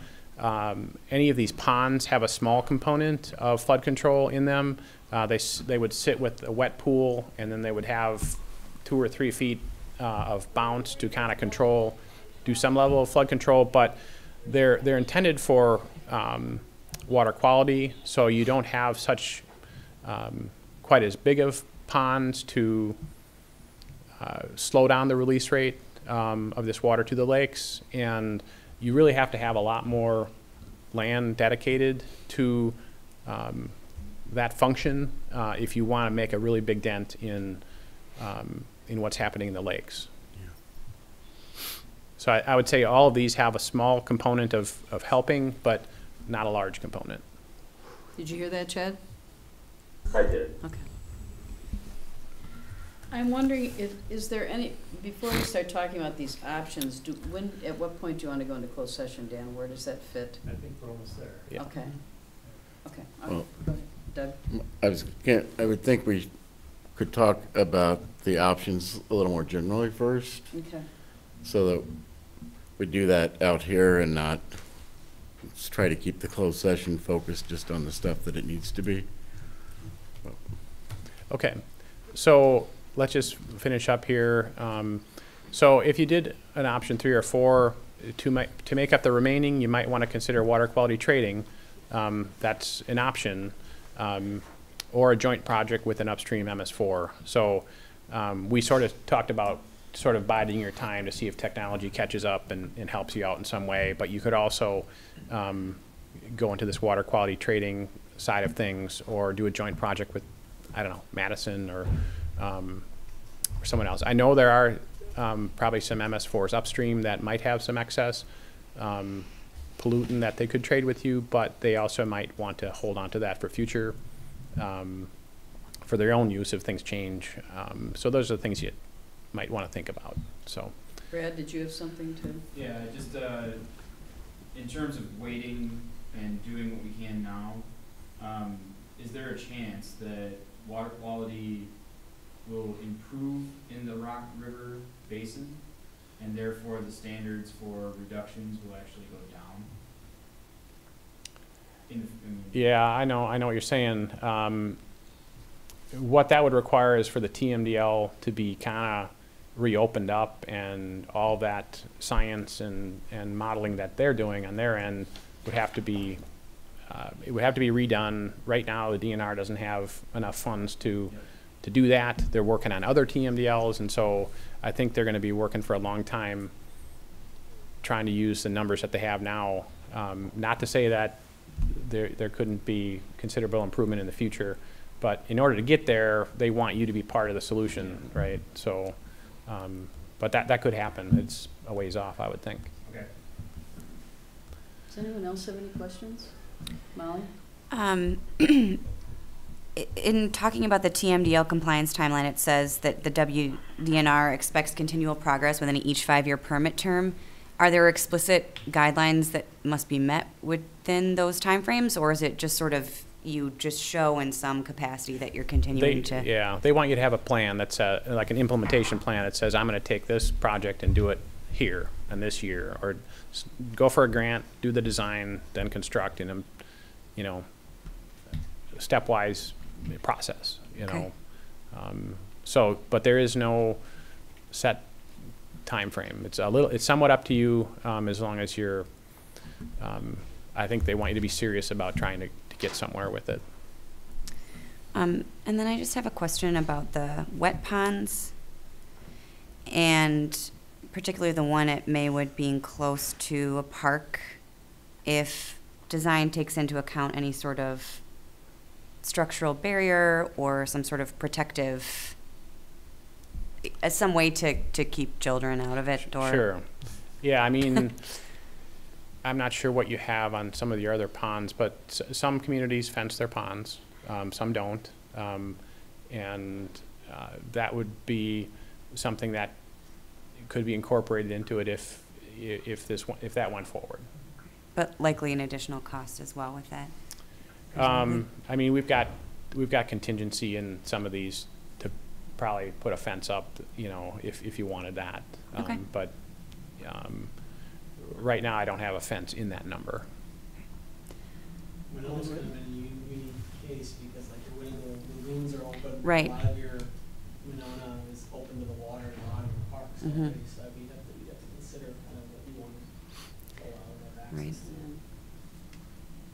any of these ponds have a small component of flood control in them. They would sit with a wet pool, and then they would have 2 or 3 feet of bounce to kind of control, do some level of flood control, but they're intended for water quality, so you don't have such quite as big of ponds to slow down the release rate of this water to the lakes, and you really have to have a lot more land dedicated to that function if you want to make a really big dent in what's happening in the lakes. So I would say all of these have a small component of helping, but not a large component. Did you hear that, Chad? I did. Okay. I'm wondering, is there any, before we start talking about these options, at what point do you want to go into closed session, Dan? Where does that fit? I think we're almost there. Yeah. Okay. Okay. Well, Go ahead. Doug? I would think we could talk about the options a little more generally first, Okay. so that we do that out here and not let's try to keep the closed session focused just on the stuff that it needs to be. Okay, so let's just finish up here. So if you did an option 3 or 4, to make up the remaining, you might want to consider water quality trading. That's an option, or a joint project with an upstream MS4. So we sort of talked about sort of biding your time to see if technology catches up and helps you out in some way. But you could also go into this water quality trading side of things, or do a joint project with, I don't know, Madison or someone else. I know there are probably some MS4s upstream that might have some excess pollutant that they could trade with you, but they also might want to hold on to that for future, for their own use if things change. So those are the things you might want to think about. So, Brad, did you have something to? Yeah, just in terms of waiting and doing what we can now, is there a chance that water quality will improve in the Rock River Basin, and therefore the standards for reductions will actually go down? yeah, I know what you're saying. What that would require is for the Tmdl to be kind of reopened up, and all that science and modeling that they're doing on their end would have to be it would have to be redone. Right now, the DNR doesn't have enough funds to do that. They're working on other Tmdls, and so I think they're going to be working for a long time trying to use the numbers that they have now. Not to say that there couldn't be considerable improvement in the future, but in order to get there, they want you to be part of the solution, right? So, but that could happen. It's a ways off, I would think. Okay. Does anyone else have any questions? Molly? In talking about the TMDL compliance timeline, it says that the WDNR expects continual progress within each 5-year permit term. Are there explicit guidelines that must be met within those timeframes, or is it just sort of you just show in some capacity that you're continuing to? Yeah, they want you to have a plan that's like an implementation plan that says, I'm going to take this project and do it here and this year, or go for a grant, do the design, then construct in a, stepwise process, Okay. So, but there is no set time frame. It's somewhat up to you, as long as you're, I think they want you to be serious about trying to get somewhere with it. And then I just have a question about the wet ponds, and particularly the one at Maywood being close to a park. If design takes into account any sort of structural barrier or some sort of protective, some way to keep children out of it, or Sure. Yeah, I mean, I'm not sure what you have on some of your other ponds, but some communities fence their ponds, some don't, and that would be something that could be incorporated into it if that went forward. but likely an additional cost as well with that. I mean, we've got contingency in some of these to probably put a fence up, if you wanted that. Okay. But right now, I don't have a fence in that number. Monona's kind of a unique case because like when the lagoons are open, Right. a lot of your Monona is open to the water in a lot of your parks Mhm. already. So we'd have to consider kind of what you want to allow that Right. access to.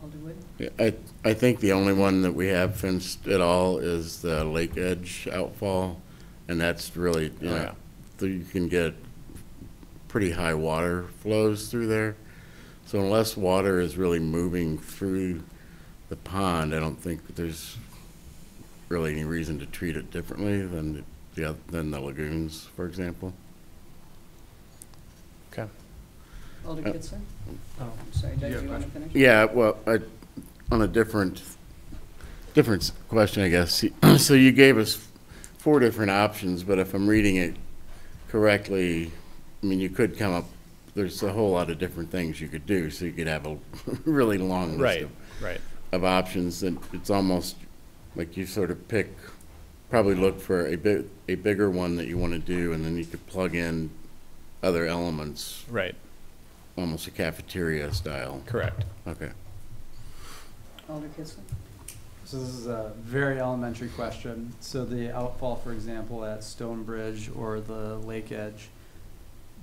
Alderwood? Yeah, I think the only one that we have fenced at all is the Lake Edge outfall, and that's really, Yeah. you can get pretty high water flows through there. So unless water is really moving through the pond, I don't think that there's really any reason to treat it differently than the lagoons, for example. Okay. Alder Kitzer? I'm sorry, Doug, do you want to finish? Yeah, well, on a different different question, I guess. So you gave us 4 different options, but if I'm reading it correctly, I mean, you could come up, there's a whole lot of different things you could do, so you could have a really long list of options, and it's almost like you sort of pick, probably look for a bigger one that you want to do, and then you could plug in other elements. Right. Almost a cafeteria style. Correct. Okay. Alder Kitzler? So this is a very elementary question. So the outfall, for example, at Stonebridge or the lake edge,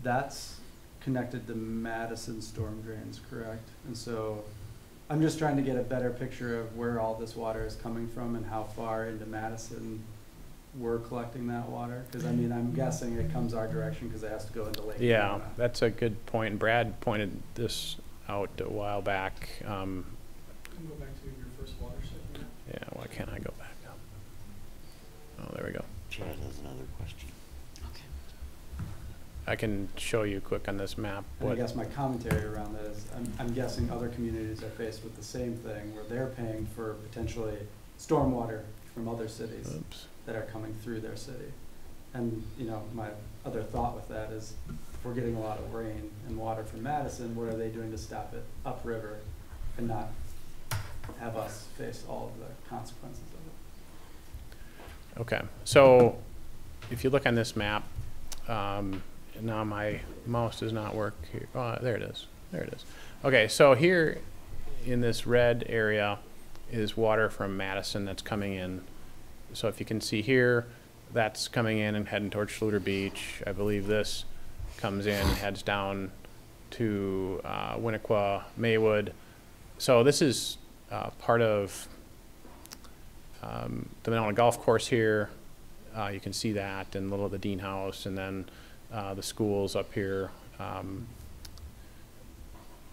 that's connected to Madison storm drains, correct? And so I'm just trying to get a better picture of where all this water is coming from and how far into Madison we're collecting that water. Because I mean, I'm guessing it comes our direction because it has to go into Lake. Yeah, Monona. that's a good point. And Brad pointed this out a while back. Can you go back to your first watershed map? Yeah, why can't I go back up? Oh, there we go. Chad has another question. I can show you quick on this map. And I guess my commentary around that is I'm guessing other communities are faced with the same thing where they're paying for potentially stormwater from other cities that are coming through their city. And, you know, my other thought with that is if we're getting a lot of rain and water from Madison, what are they doing to stop it upriver and not have us face all of the consequences of it? Okay, so if you look on this map, now my mouse does not work here. Oh, there it is. There it is. Okay, so here in this red area is water from Madison that's coming in. So if you can see here, that's coming in and heading towards Schluter Beach. I believe this comes in, heads down to Winnequa, Maywood. So this is part of the Monona Golf Course here. You can see that, and a little of the Dean House, and then the schools up here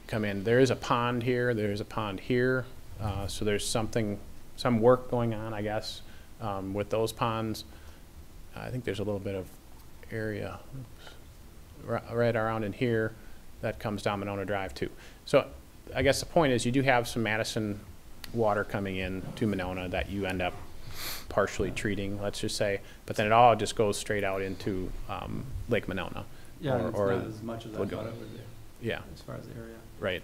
come in. There is a pond here. There's a pond here. So there's some work going on, I guess, with those ponds. I think there's a little bit of area right around in here that comes down Monona Drive too. So I guess the point is you do have some Madison water coming in to Monona that you end up partially treating, let's just say, but then it all just goes straight out into Lake Monona. Yeah, or it's not as much as I thought it would be. Yeah. As far as the area. Right.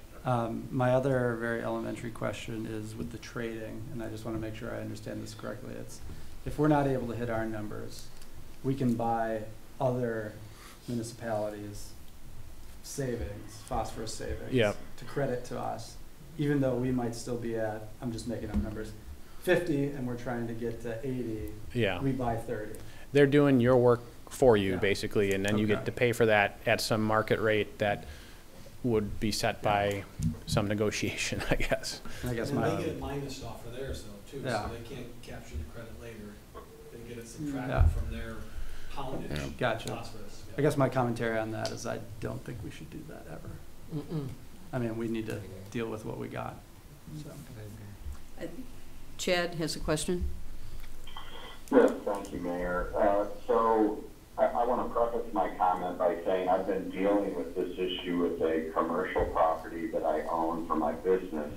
My other very elementary question is with the trading, and I just want to make sure I understand this correctly. It's if we're not able to hit our numbers, we can buy other municipalities savings, phosphorus savings, to credit to us, even though we might still be at, I'm just making up numbers, 50 and we're trying to get to 80, we buy 30. They're doing your work for you, basically, and then you get to pay for that at some market rate that would be set by some negotiation, I guess. I guess and they get it minused off of theirs though too, so they can't capture the credit later. They get it subtracted from their poundage. Gotcha. Phosphorus. I guess my commentary on that is I don't think we should do that ever. I mean, we need to deal with what we got. So. Chad has a question. Yes, thank you, Mayor. So I want to preface my comment by saying I've been dealing with this issue with a commercial property that I own for my business.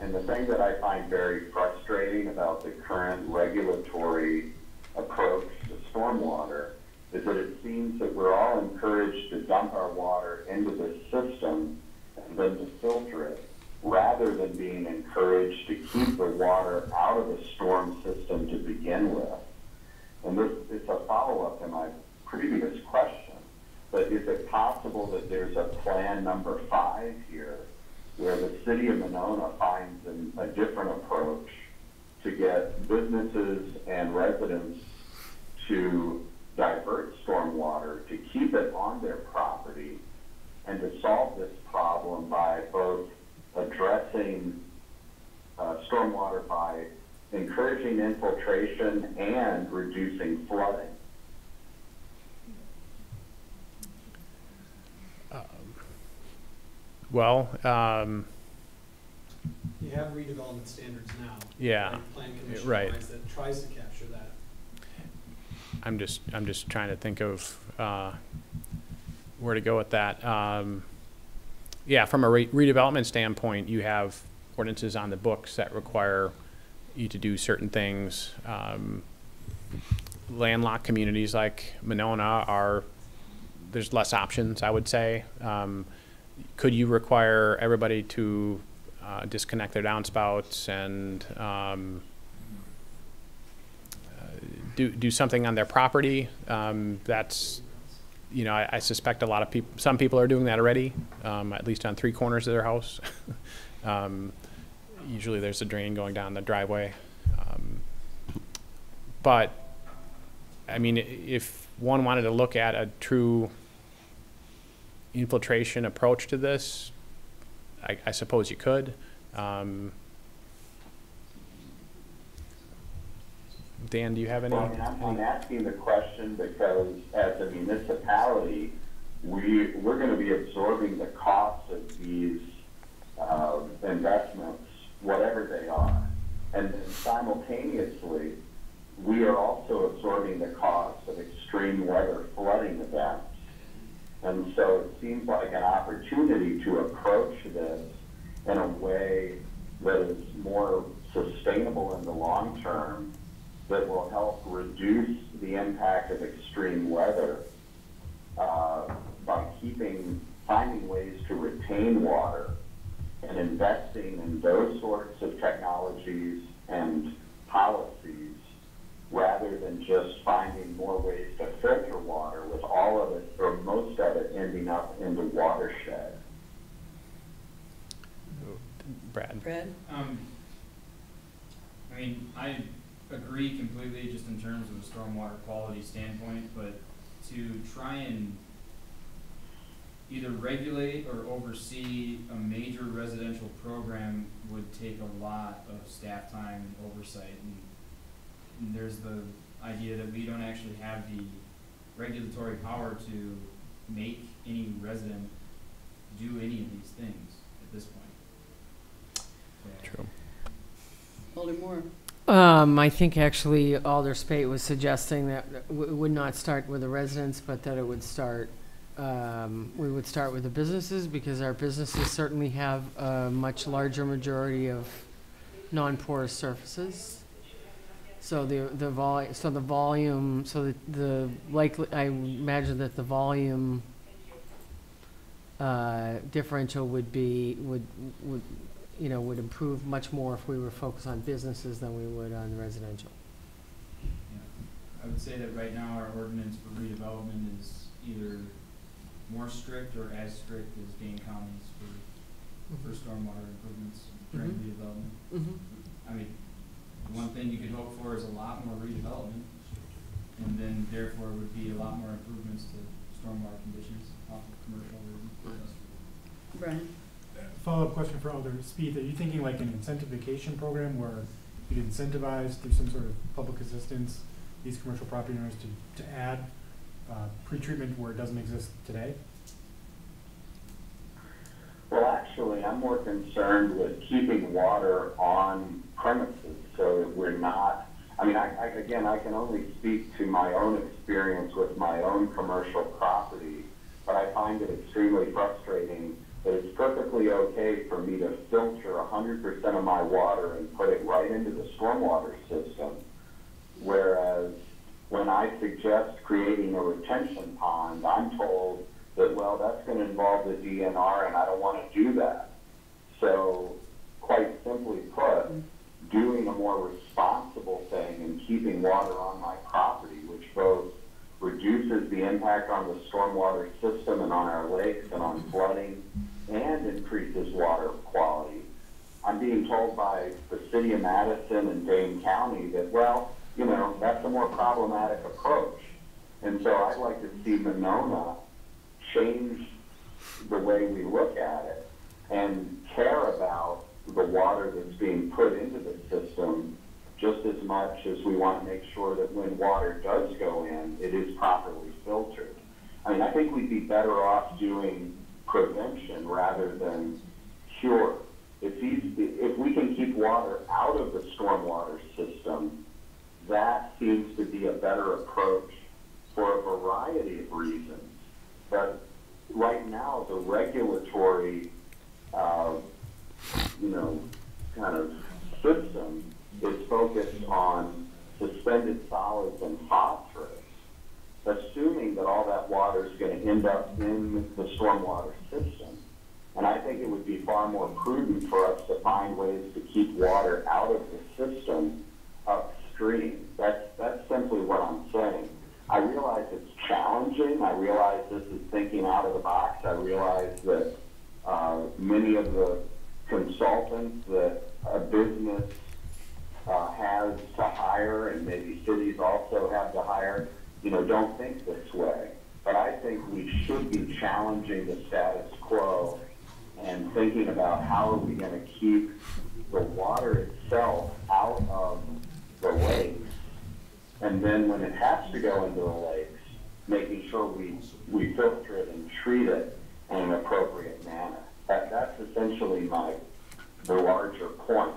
And the thing that I find very frustrating about the current regulatory approach to stormwater is that it seems that we're all encouraged to dump our water into the system and then to filter it, rather than being encouraged to keep the water out of the storm system to begin with. And this is a follow-up to my previous question, but is it possible that there's a plan number 5 here where the city of Monona finds a different approach to get businesses and residents to divert stormwater, to keep it on their property, and to solve this problem by both addressing stormwater by encouraging infiltration and reducing flooding? You have redevelopment standards now. Yeah. Plan commission that tries to capture that. I'm just trying to think of where to go with that. Yeah, from a redevelopment standpoint, you have ordinances on the books that require, you to do certain things. Landlocked communities like Monona there's less options, I would say. Could you require everybody to disconnect their downspouts and do something on their property? That's, you know, I suspect a lot of people, some people are doing that already, at least on 3 corners of their house. Usually there's a drain going down the driveway. But, I mean, if one wanted to look at a true infiltration approach to this, I suppose you could. Dan, do you have any? Well, I mean, I'm asking the question because as a municipality, we're going to be absorbing the costs of these investments, whatever they are. And then simultaneously, we are also absorbing the costs of extreme weather flooding events. And so it seems like an opportunity to approach this in a way that is more sustainable in the long term, that will help reduce the impact of extreme weather by finding ways to retain water and investing in those sorts of technologies and policies, rather than just finding more ways to filter water, with all of it or most of it ending up in the watershed. Brad? I mean, I agree completely just in terms of a stormwater quality standpoint, but to try and either regulate or oversee a major residential program would take a lot of staff time and oversight. And there's the idea that we don't actually have the regulatory power to make any resident do any of these things at this point. True. Alder Moore. I think actually Alder Spate was suggesting that it would not start with the residents, but that it would start, we would start with the businesses, because our businesses certainly have a much larger majority of non-porous surfaces. So the volume, likely, I imagine that the volume differential would improve much more if we were focused on businesses than we would on residential. Yeah. I would say that right now our ordinance for redevelopment is either more strict or as strict as Dane County's for stormwater improvements during redevelopment. I mean, one thing you could hope for is a lot more redevelopment, and then therefore would be a lot more improvements to stormwater conditions off of commercial or industrial. Brian? Follow-up question for Alder Spieth. Are you thinking like an incentivization program where you'd incentivize through some sort of public assistance these commercial property owners to add pre-treatment where it doesn't exist today? Well, actually, I'm more concerned with keeping water on premises so that we're not, I mean, I can only speak to my own experience with my own commercial property, but I find it extremely frustrating that it's perfectly okay for me to filter 100% of my water and put it right into the stormwater system, whereas when I suggest creating a retention pond, I'm told that, well, that's going to involve the DNR and I don't want to do that. So, quite simply put, doing a more responsible thing and keeping water on my property, which both reduces the impact on the stormwater system and on our lakes and on flooding, and increases water quality. I'm being told by the city of Madison and Dane County that, well, you know, that's a more problematic approach. And so I'd like to see Monona change the way we look at it and care about the water that's being put into the system just as much as we want to make sure that when water does go in, it is properly filtered. I mean, I think we'd be better off doing prevention rather than cure. If we can keep water out of the stormwater system, that seems to be a better approach for a variety of reasons. But right now, the regulatory, kind of system is is going to end up in the stormwater system. And I think it would be far more prudent for us to find ways to keep water out of the system upstream. That's simply what I'm saying. I realize it's challenging. I realize this is thinking out of the box. I realize that many of the consultants that a business has to hire, and maybe cities also have to hire, don't think this way. But I think we should be challenging the status quo and thinking about how are we going to keep the water itself out of the lakes. And then when it has to go into the lakes, making sure we filter it and treat it in an appropriate manner. That's essentially the larger point.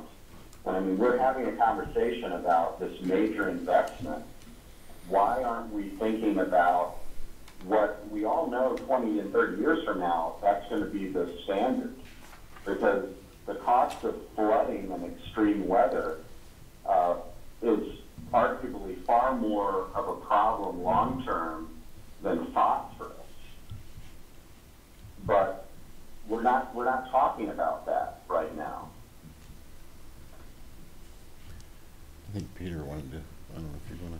And I mean, we're having a conversation about this major investment. Why aren't we thinking about what we all know 20 and 30 years from now, that's going to be the standard? Because the cost of flooding and extreme weather is arguably far more of a problem long-term than phosphorus. But we're not talking about that right now. I think Peter wanted to, I don't know if you're going to.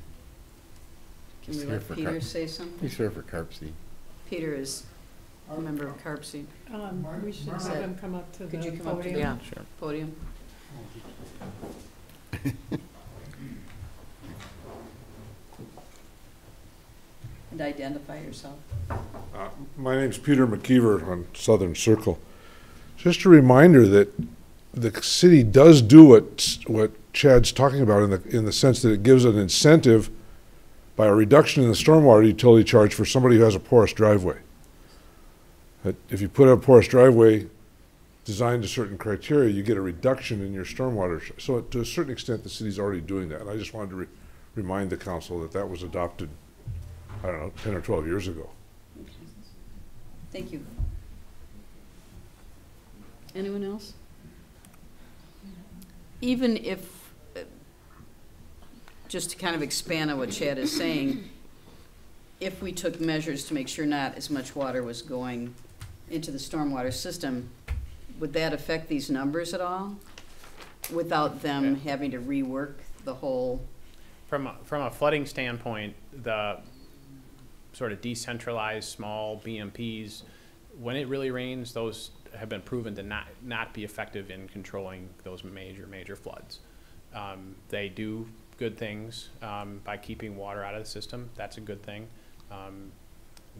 Can we let Peter say something? He's here for carp seed. Peter is a member of carp seed. We should have him come up to the Could you come up to podium. the podium? And identify yourself. My name's Peter McKeever on Southern Circle. Just a reminder that the city does do what Chad's talking about in the sense that it gives an incentive by a reduction in the stormwater utility charge for somebody who has a porous driveway. That if you put a porous driveway designed to certain criteria, you get a reduction in your stormwater. So to a certain extent, the city's already doing that. And I just wanted to remind the council that was adopted, I don't know, 10 or 12 years ago. Thank you. Anyone else? Even if, just to kind of expand on what Chad is saying, if we took measures to make sure not as much water was going into the stormwater system, would that affect these numbers at all? Without them having to rework the whole? From a flooding standpoint, the sort of decentralized small BMPs, when it really rains, those have been proven to not be effective in controlling those major floods. They do good things by keeping water out of the system. That's a good thing.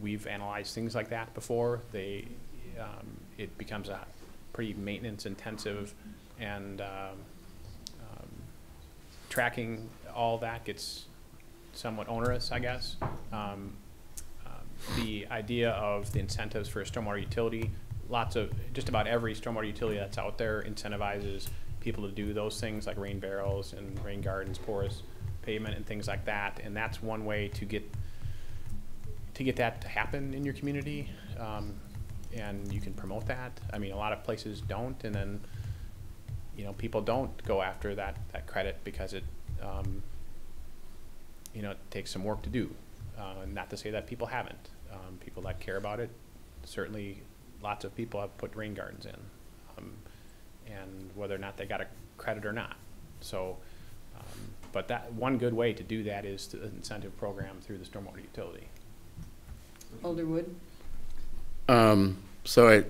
We've analyzed things like that before. It becomes a pretty maintenance intensive, and tracking all that gets somewhat onerous, I guess. The idea of the incentives for a stormwater utility, just about every stormwater utility that's out there incentivizes people to do those things like rain barrels and rain gardens, porous pavement and things like that. And that's one way to get that to happen in your community. And you can promote that. I mean, a lot of places don't, and then, people don't go after that credit because it, it takes some work to do. Not to say that people haven't. People that care about it, certainly lots of people have put rain gardens in, and whether or not they got a credit or not. So, but that one good way to do that is the incentive program through the stormwater utility. Alderwood? So I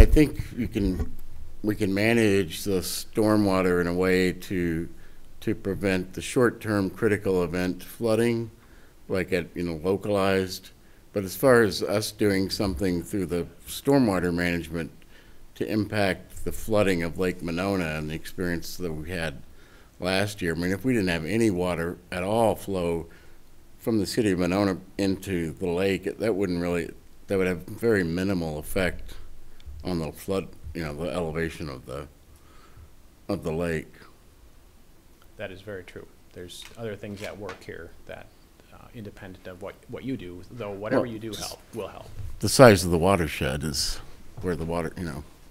think we can manage the stormwater in a way to prevent the short-term critical event flooding, like at localized. But as far as us doing something through the stormwater management to impact the flooding of Lake Monona and the experience that we had last year, I mean, if we didn't have any water at all flow from the city of Monona into the lake, that would have very minimal effect on the flood, the elevation of the lake. That is very true. There's other things at work here that independent of what you do, though whatever you do will help. The size of the watershed is where the water,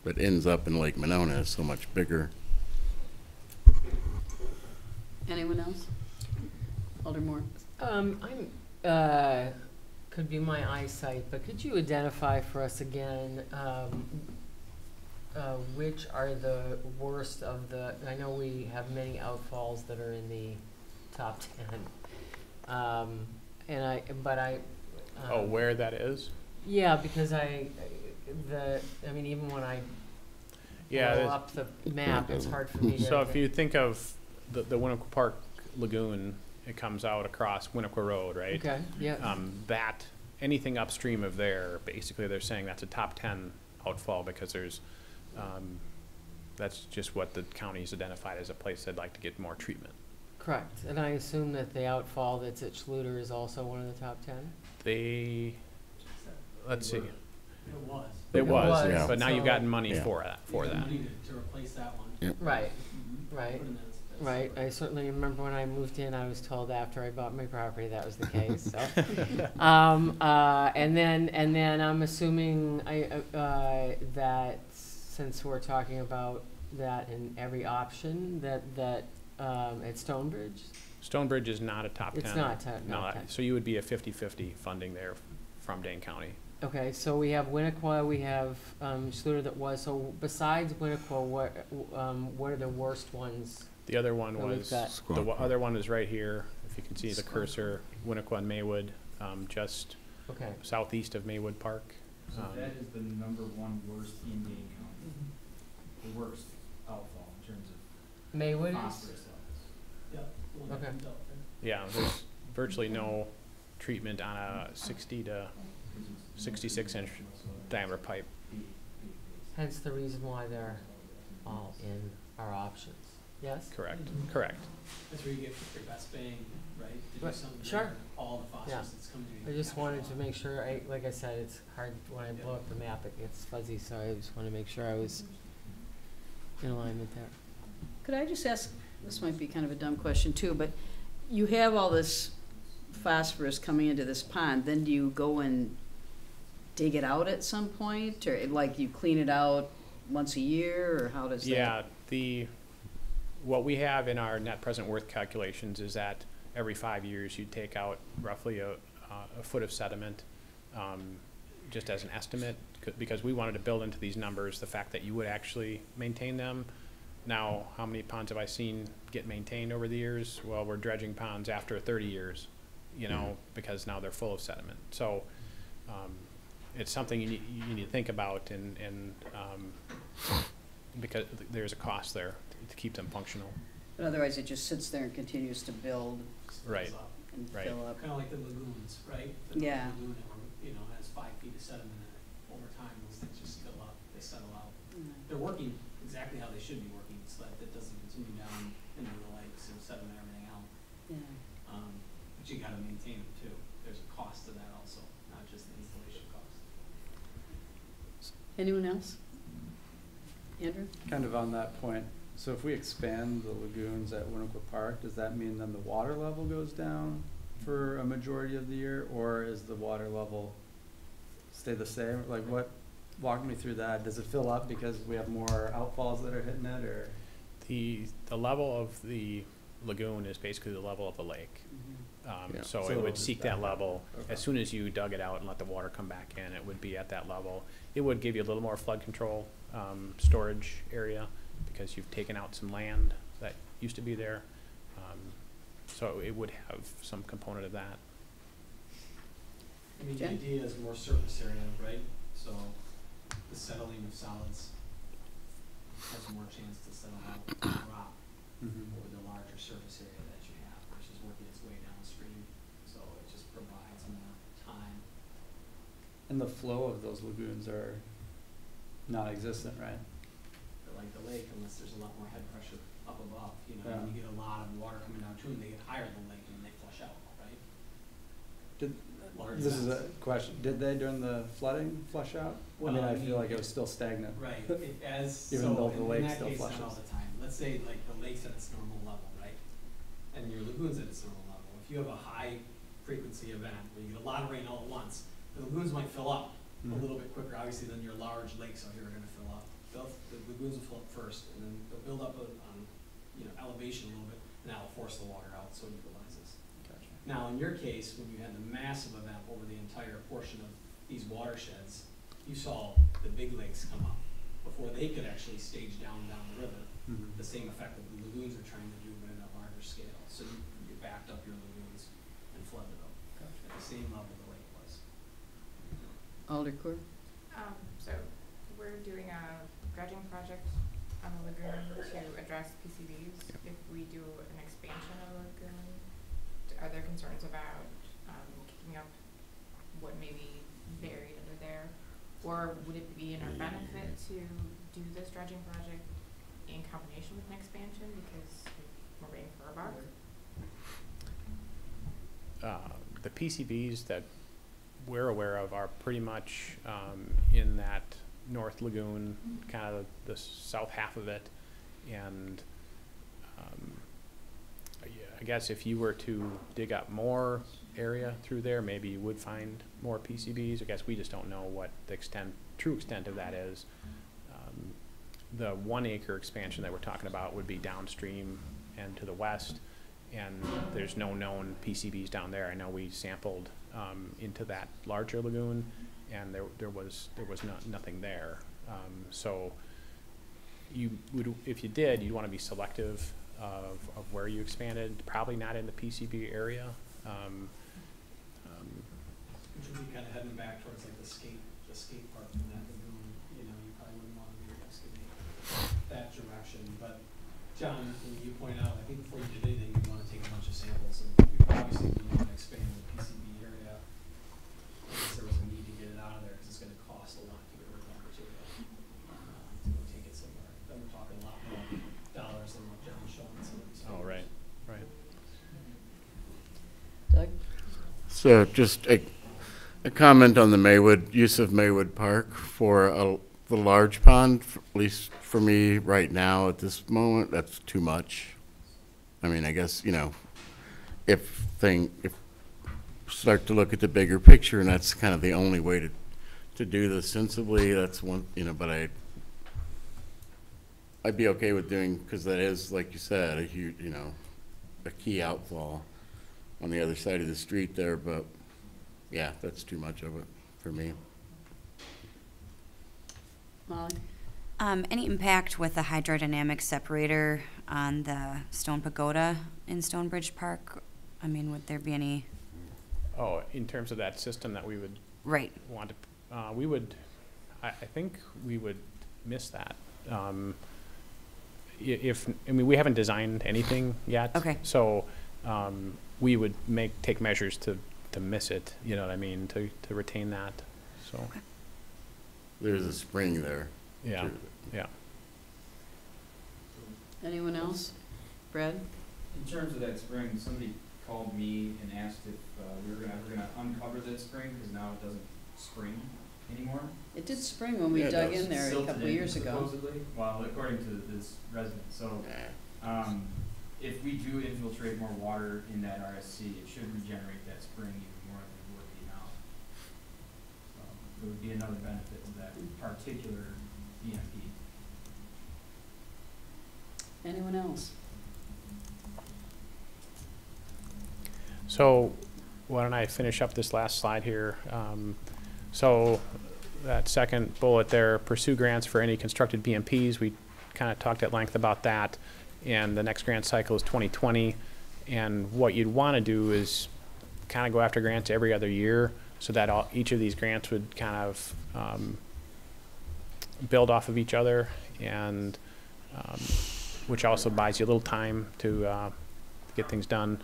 that ends up in Lake Monona is so much bigger. Anyone else? Alder Moore? I'm could be my eyesight, but could you identify for us again, which are the worst of the, I know we have many outfalls that are in the top 10. Oh, where that is? Yeah, because even when I Yeah. pull up the map, it's hard for me to. So if you think of the Winnequa Park Lagoon, it comes out across Winnequa Road, right? Okay, yeah. That, anything upstream of there, basically they're saying that's a top 10 outfall because there's, that's just what the county's identified as a place they'd like to get more treatment. Correct, and I assume that the outfall that's at Schluter is also one of the top 10? Let's see. It was. It was, yeah. but now you've gotten money Yeah. for that. You got money to replace that one. Yep. Right, Mhm. right. And that's Right, I certainly remember when I moved in, I was told after I bought my property that was the case, so. And then I'm assuming that since we're talking about that in every option, that at Stonebridge? Stonebridge is not a top 10. It's not top No, 10. so you would be a 50-50 funding there from Dane County. Okay, so we have Winnequa, we have Schluter that was, so besides Winnequa, what are the worst ones? The other one that we've was, got? other one is right here, if you can see the cursor, Winnequa and Maywood, just Okay. southeast of Maywood Park. So that is the #1 worst in Dane County. The worst outfall in terms of Maywood is? phosphorus levels. Yeah. the one that Okay. comes out there. Yeah, there's virtually no treatment on a 60 to 66-inch diameter pipe. Hence the reason why they're all in our options, yes? Correct, correct. That's where you get your best bang, right? To do Right, something sure. where all the phosphorus Yeah. that's coming to I you. just capture wanted all to of it. make sure, like I said, it's hard, when I blow up the map, it gets fuzzy, so I just wanna make sure I was in alignment there. Could I just ask, this might be kind of a dumb question too, but you have all this phosphorus coming into this pond, then do you go and dig it out at some point? Or like you clean it out once a year, or how does that? Yeah, what we have in our net present worth calculations is that every 5 years you take out roughly a foot of sediment, just as an estimate, because we wanted to build into these numbers the fact that you would actually maintain them. Now, how many ponds have I seen get maintained over the years? Well, we're dredging ponds after 30 years, because now they're full of sediment. So it's something you need to think about, and because there's a cost there to keep them functional. But otherwise it just sits there and continues to build Right. Fills up. and Right. fill up. Kinda like the lagoons, right? The Yeah. lagoon that has 5 feet of sediment in it. Over time, those things just fill up, they settle out. They're working exactly how they should be working, so that it doesn't continue down into the lakes and sediment and everything else. Yeah. But you gotta maintain them too. There's a cost to that also, not just the installation cost. Anyone else? Andrew? Kind of on that point, so if we expand the lagoons at Winnequa Park, does that mean then the water level goes down for a majority of the year, or is the water level stay the same? Like walk me through that. Does it fill up because we have more outfalls that are hitting it, or? The level of the lagoon is basically the level of the lake. Yeah. So So it would it's seek that that level. Okay. As soon as you dug it out and let the water come back in, it would be at that level. It would give you a little more flood control, storage area, because you've taken out some land that used to be there. So it would have some component of that. I mean, the Jen? idea is more surface area, right? So the settling of solids has more chance to settle out and drop over the larger surface area that you have versus working its way downstream. So it just provides more time. And the flow of those lagoons are non-existent, right? But like the lake, unless there's a lot more head pressure up above, Yeah. and you get a lot of water coming down too, and they get higher than the lake and they flush out, right? Large This is a vats. question. Did they during the flooding flush out? Well, I mean, I I feel mean, like it was still stagnant. Right, Even though the in lake that still case, not all flushes. the time. Let's say like the lake's at its normal level, right? And your lagoon's at its normal level. If you have a high frequency event where you get a lot of rain all at once, the lagoons might fill up a little bit quicker, obviously, than your large lakes out here are gonna fill up. The lagoons will fill up first, and then they'll build up on elevation a little bit, and that'll force the water out, so it equalizes. Gotcha. Now, in your case, when you had the massive event over the entire portion of these watersheds, you saw the big lakes come up before they could actually stage down the river. Mhm. The same effect that the lagoons are trying to do, but in a larger scale. So you backed up your lagoons and flooded them at the same level the lake was. Aldercourt? So we're doing a dredging project on the lagoon to address PCBs. If we do an expansion of the lagoon, are there concerns about kicking up what may be buried under there? Or would it be in our benefit to do this dredging project in combination with an expansion because we're waiting for a buck? The PCBs that we're aware of are pretty much in that North Lagoon, kind of the south half of it. And I guess if you were to dig up more area through there, maybe you would find more PCBs. I guess we just don't know what the true extent of that is. The 1 acre expansion that we're talking about would be downstream and to the west, and there's no known PCBs down there. I know we sampled into that larger lagoon, and there was nothing there. So you would, if you did, you'd want to be selective of where you expanded. Probably not in the PCB area. Which would be kind of heading back towards like the skate park in that lagoon. You know, you probably wouldn't want to be excavating that direction. But John, you point out, I think before you did anything, you want to take a bunch of samples, and you obviously you want to expand the PCB area. Unless there was a need to get it out of there, because it's going to cost a lot to get rid of that material to go take it somewhere. Then we're talking a lot more dollars than what John's showing. Oh, right, right. Doug? So just a comment on the Maywood, use of Maywood Park for the large pond, at least for me right now at this moment, that's too much. I mean, I guess, you know, if start to look at the bigger picture, and that's kind of the only way to do this sensibly, that's one, you know, but I'd be okay with doing, because that is, like you said, a huge, you know, a key outfall on the other side of the street there, but yeah, that's too much of it for me. Molly? Any impact with the hydrodynamic separator on the Stone Pagoda in Stonebridge Park? I mean, would there be any? Oh, in terms of that system that we would Right. want to, we would, I think we would miss that. I mean, we haven't designed anything yet. Okay. So we would take measures to miss it, you know what I mean, to retain that, so. Okay. There's a spring there. Yeah, yeah. Anyone else? Brad? In terms of that spring, somebody called me and asked if we were gonna uncover that spring, because now it doesn't spring anymore. It did spring when we dug in there a couple of years ago. Supposedly, well, according to this resident. So, if we do infiltrate more water in that RSC, it should regenerate that spring even more than it would be now. It would be another benefit to that particular BMP. Anyone else? So why don't I finish up this last slide here? So that second bullet there, pursue grants for any constructed BMPs. We kind of talked at length about that. And the next grant cycle is 2020. And what you'd want to do is kind of go after grants every other year, so that each of these grants would kind of build off of each other, and which also buys you a little time to get things done.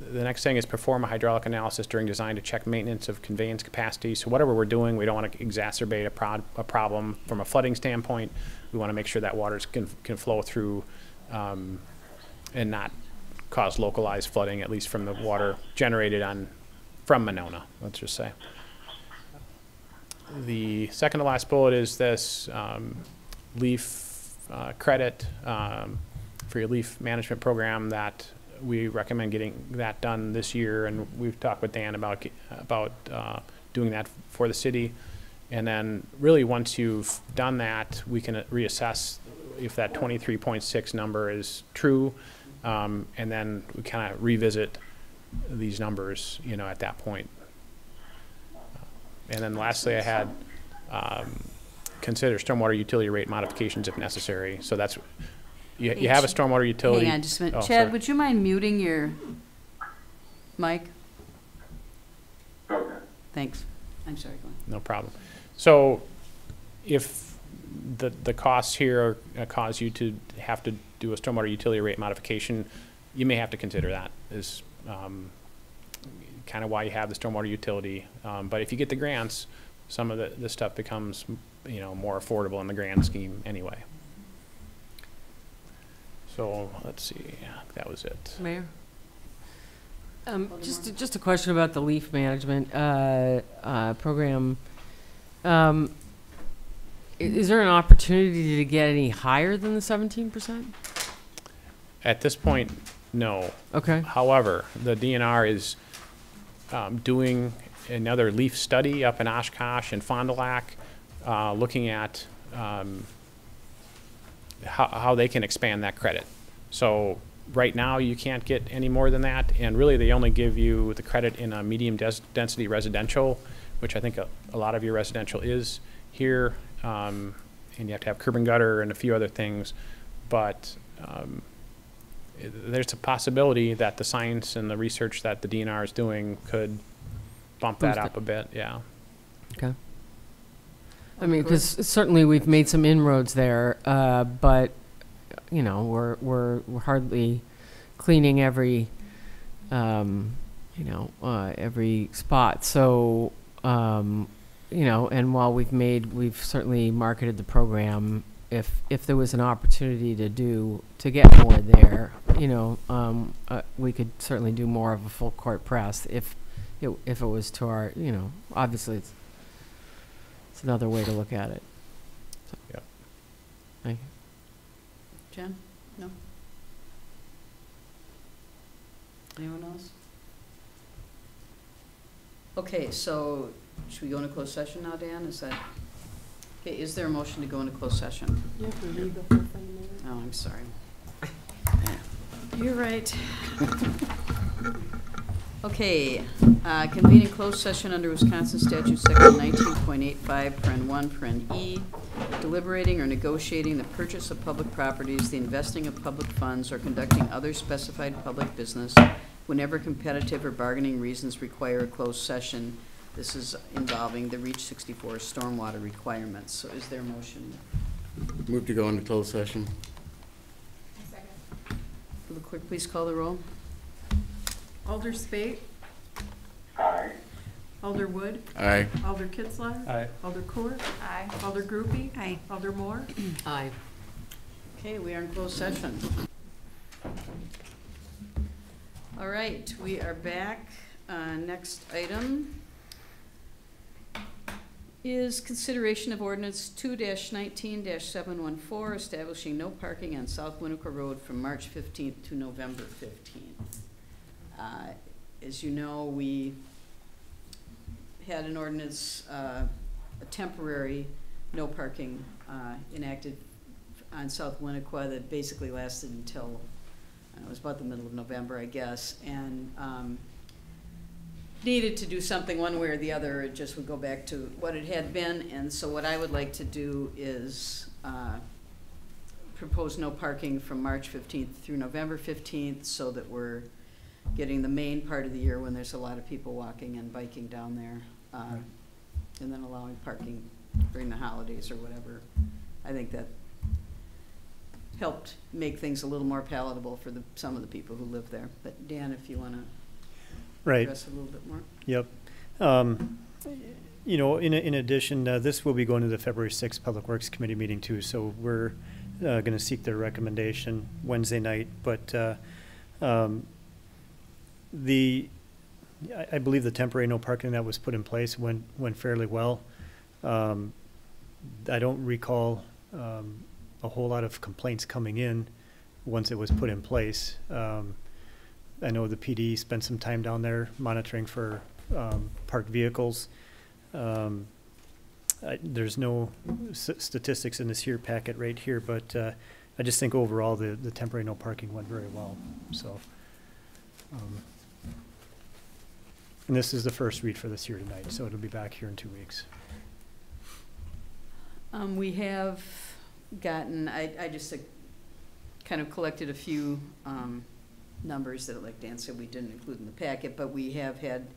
The next thing is perform a hydraulic analysis during design to check maintenance of conveyance capacity. So whatever we're doing, we don't want to exacerbate a problem from a flooding standpoint. We want to make sure that water can flow through and not cause localized flooding, at least from the water generated from Monona, let's just say. The second to last bullet is this leaf credit for your leaf management program that we recommend getting that done this year, and we've talked with Dan about doing that for the city. And then really once you've done that, we can reassess if that 23.6 number is true, and then we kind of revisit these numbers, you know, at that point. And then lastly, I had consider stormwater utility rate modifications if necessary. So that's, you have a stormwater utility. Hang on just a minute. Oh, Chad, sorry. would you mind muting your mic? Okay. Thanks. I'm sorry, go on. No problem. So if the costs here cause you to have to do a stormwater utility rate modification, you may have to consider that is kind of why you have the stormwater utility. But if you get the grants, some of the stuff becomes, you know, more affordable in the grand scheme anyway. So let's see, that was it. Mayor? Just a question about the leaf management program. Is there an opportunity to get any higher than the 17%? At this point, no. Okay. However, the DNR is doing another leaf study up in Oshkosh and Fond du Lac, looking at how they can expand that credit. So right now you can't get any more than that, and really they only give you the credit in a medium density residential, which I think a lot of your residential is here, and you have to have curb and gutter and a few other things, but there's a possibility that the science and the research that the DNR is doing could bump that up a bit, yeah. Okay. I mean, because certainly we've made some inroads there, but you know, we're hardly cleaning every every spot. So you know, and while we've certainly marketed the program, if there was an opportunity to get more there, you know, we could certainly do more of a full court press if it was to our, you know, obviously it's another way to look at it. So, yeah. Thank you. Jen? No? Anyone else? Okay, so should we go into closed session now, Dan? Is that, okay, is there a motion to go into closed session? You have to read the whole thing. Oh, I'm sorry. You're right. Okay, convening closed session under Wisconsin statute section 19.85, paren 1, paren E, deliberating or negotiating the purchase of public properties, the investing of public funds, or conducting other specified public business whenever competitive or bargaining reasons require a closed session. This is involving the REACH 64 stormwater requirements. So is there a motion? Move to go into closed session. Will the clerk please call the roll? Alder Spate. Aye. Alder Wood. Aye. Alder Kitzler. Aye. Alder Court. Aye. Alder Groupie. Aye. Alder Moore. Aye. Okay, we are in closed session. All right, we are back. Next item is consideration of ordinance 2-19-714, establishing no parking on South Winnequa Road from March 15th to November 15th. As you know, we had an ordinance, a temporary no parking enacted on South Winnequa that basically lasted until, it was about the middle of November, I guess, and needed to do something one way or the other. It just would go back to what it had been, and so what I would like to do is propose no parking from March 15th through November 15th so that we're getting the main part of the year when there's a lot of people walking and biking down there, and then allowing parking during the holidays or whatever. I think that helped make things a little more palatable for some of the people who live there. But Dan, if you want to address a little bit more. Yep. You know, in addition, this will be going to the February 6th Public Works Committee meeting too, so we're going to seek their recommendation Wednesday night. But I believe the temporary no parking that was put in place went fairly well. I don't recall a whole lot of complaints coming in once it was put in place. I know the PD spent some time down there monitoring for parked vehicles. There's no statistics in this here packet right here, but I just think overall the temporary no parking went very well. So And this is the first read for this year tonight, so it'll be back here in 2 weeks. We have gotten, I just kind of collected a few numbers that, like Dan said, we didn't include in the packet, but we have had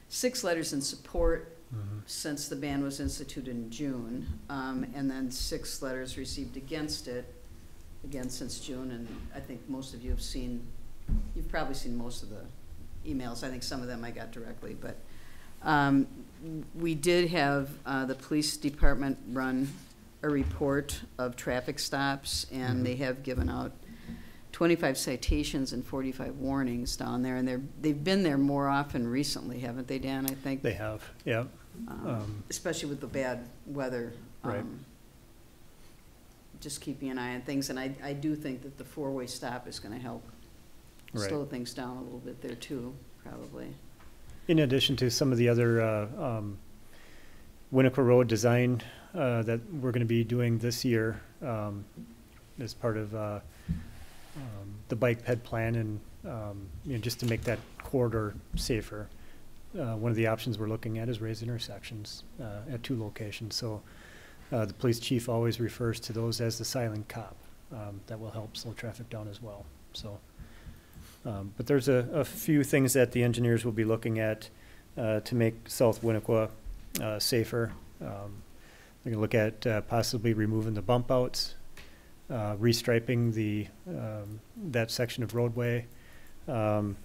6 letters in support since the ban was instituted in June, and then 6 letters received against it, again, since June, and I think most of you have seen, you've probably seen most of the emails. I think some of them I got directly, but we did have the police department run a report of traffic stops, and they have given out 25 citations and 45 warnings down there, and they've been there more often recently, haven't they, Dan? I think They have, yeah. especially with the bad weather. Right. Just keeping an eye on things, and I do think that the 4-way stop is going to help slow things down a little bit there too, probably. In addition to some of the other Winnequa Design that we're going to be doing this year as part of the bike ped plan, and just to make that corridor safer. One of the options we're looking at is raised intersections at 2 locations. So the police chief always refers to those as the silent cop. That will help slow traffic down as well. So, but there's a few things that the engineers will be looking at to make South Winnequa safer. They're going to look at possibly removing the bump outs, restriping that section of roadway, the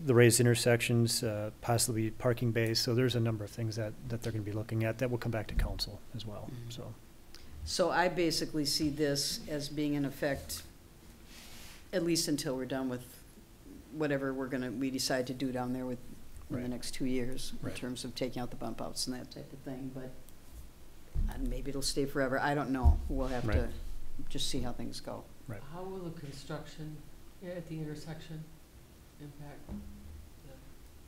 raised intersections, possibly parking bays. So there's a number of things that they're going to be looking at that will come back to council as well. So I basically see this as being in effect at least until we're done with whatever we decide to do down there in the next 2 years in terms of taking out the bump outs and that type of thing. But maybe it'll stay forever. I don't know. We'll have to just see how things go. Right. How will the construction at the intersection impact?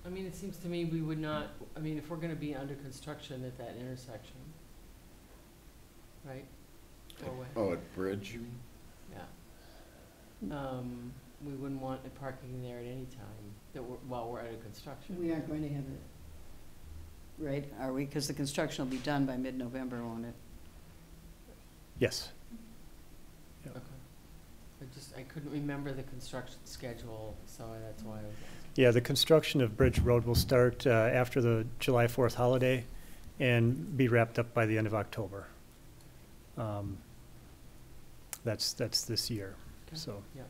I mean, it seems to me we would not, I mean, if we're going to be under construction at that intersection, right? Oh, at Bridge, you mean? Yeah. We wouldn't want it parking there at any time while we're under construction. We aren't going to have it, right? Are we? Because the construction will be done by mid-November, won't it? Yes. Yep. Okay. I couldn't remember the construction schedule, so that's why I was asking. Yeah, the construction of Bridge Road will start after the July 4th holiday and be wrapped up by the end of October. That's this year. Okay. So. Yeah.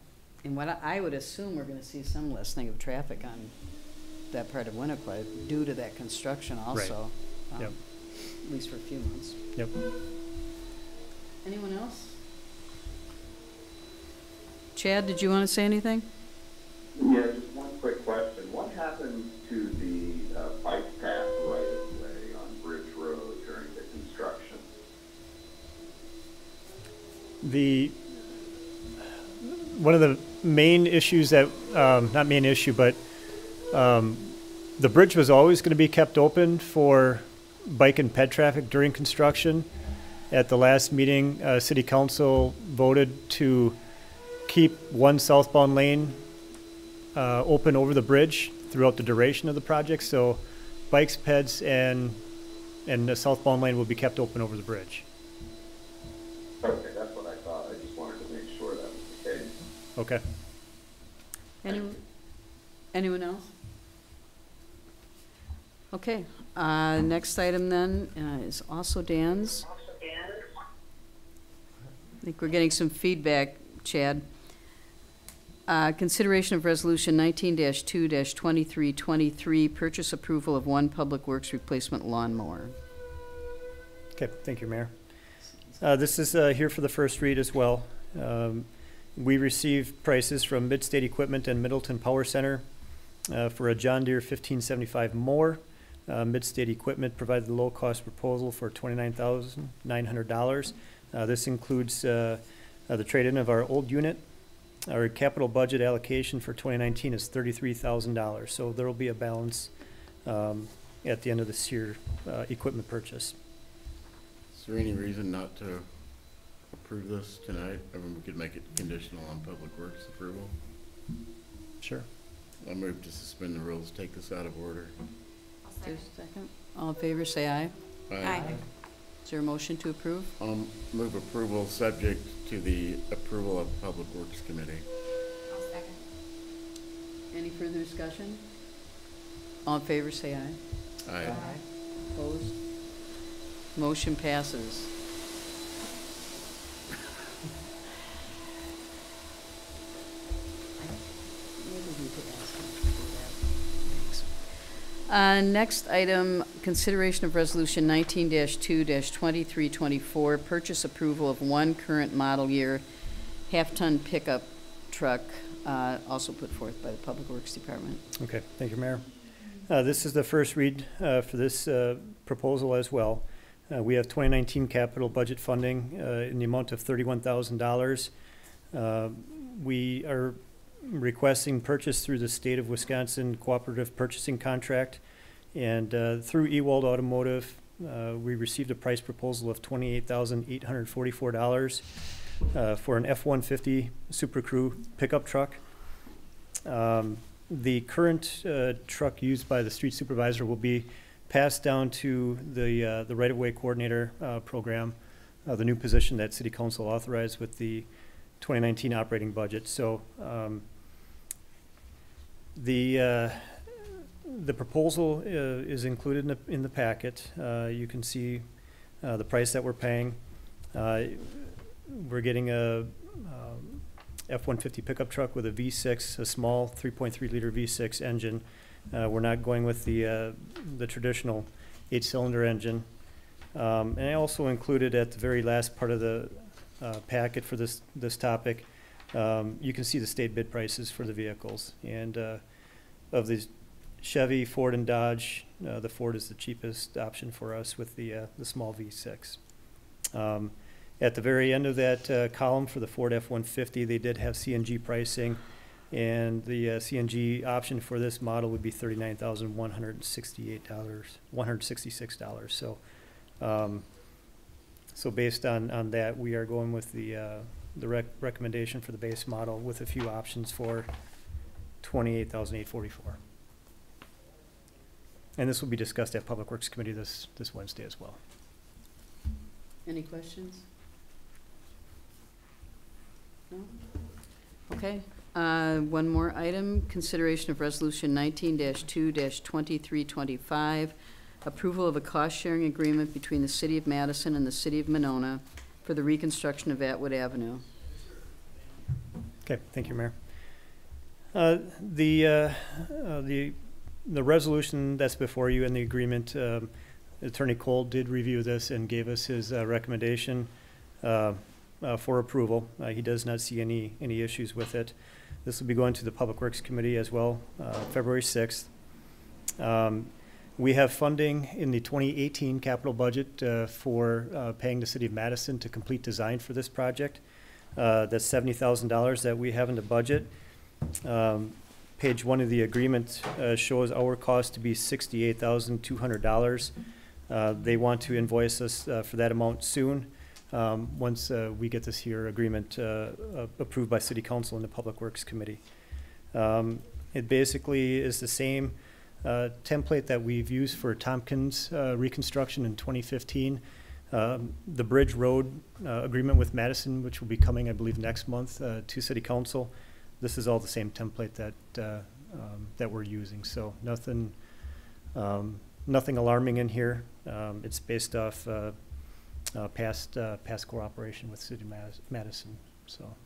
And what I would assume we're going to see some lessening of traffic on that part of Winnequa due to that construction also. Right. Yep. At least for a few months. Yep. Anyone else? Chad, did you want to say anything? Yeah, just one quick question. What happens to the bike path right of way on Bridge Road during the construction? One of the main issues that, not main issue, but the bridge was always going to be kept open for bike and ped traffic during construction. At the last meeting, City Council voted to keep one southbound lane open over the bridge throughout the duration of the project. So bikes, peds, and the southbound lane will be kept open over the bridge. Okay, that's what I thought. I just wanted to make sure that was the case. Okay. Anyone else? Okay. Next item then is also Dan's. I think we're getting some feedback, Chad. Consideration of Resolution 19-2-2323, purchase approval of one Public Works replacement lawnmower. Okay, thank you, Mayor. This is here for the first read as well. We received prices from Midstate Equipment and Middleton Power Center for a John Deere 1575 mower. Midstate Equipment provided the low-cost proposal for $29,900. This includes the trade-in of our old unit. Our capital budget allocation for 2019 is $33,000, so there will be a balance at the end of this year equipment purchase. Is there any reason not to approve this tonight? I mean, we could make it conditional on Public Works approval. Sure. I move to suspend the rules, take this out of order. There's a second. All in favor, say aye. Aye. Is there a motion to approve? Move approval subject to the approval of Public Works Committee. I'll second. Any further discussion? All in favor, say aye. Aye. Opposed? Motion passes. Next item, consideration of resolution 19-2-2324, purchase approval of one current model year half-ton pickup truck, also put forth by the Public Works Department. Okay, thank you, Mayor. This is the first read for this proposal as well. We have 2019 capital budget funding in the amount of $31,000. We are requesting purchase through the State of Wisconsin Cooperative Purchasing Contract, and through Ewald Automotive, we received a price proposal of $28,844 for an F-150 Super Crew pickup truck. The current truck used by the street supervisor will be passed down to the right-of-way coordinator program, the new position that City Council authorized with the 2019 operating budget. So the proposal is included in the packet. You can see the price that we're paying. We're getting a F-150 pickup truck with a V6, a small 3.3 liter V6 engine. We're not going with the traditional 8-cylinder engine. And I also included at the very last part of the packet for this topic, you can see the state bid prices for the vehicles. And of these Chevy, Ford, and Dodge, the Ford is the cheapest option for us with the small V6. At the very end of that column for the Ford F-150, they did have CNG pricing, and the CNG option for this model would be $39,166. So based on that, we are going with the recommendation for the base model with a few options for $28,844. And this will be discussed at Public Works Committee this Wednesday as well. Any questions? No? Okay. One more item, consideration of resolution 19-2-2325, approval of a cost-sharing agreement between the City of Madison and the City of Monona for the reconstruction of Atwood Avenue. Okay, thank you, Mayor. The resolution that's before you and the agreement, Attorney Cole did review this and gave us his recommendation for approval. He does not see any issues with it. This will be going to the Public Works Committee as well, February 6th. We have funding in the 2018 capital budget for paying the City of Madison to complete design for this project. That's $70,000 that we have in the budget. Page 1 of the agreement shows our cost to be $68,200. They want to invoice us for that amount soon, once we get this here agreement approved by City Council and the Public Works Committee. It basically is the same template that we've used for Tompkins reconstruction in 2015. The Bridge Road agreement with Madison, which will be coming, I believe, next month to City Council. This is all the same template that we're using. So nothing alarming in here. It's based off past cooperation with City of Madison. So.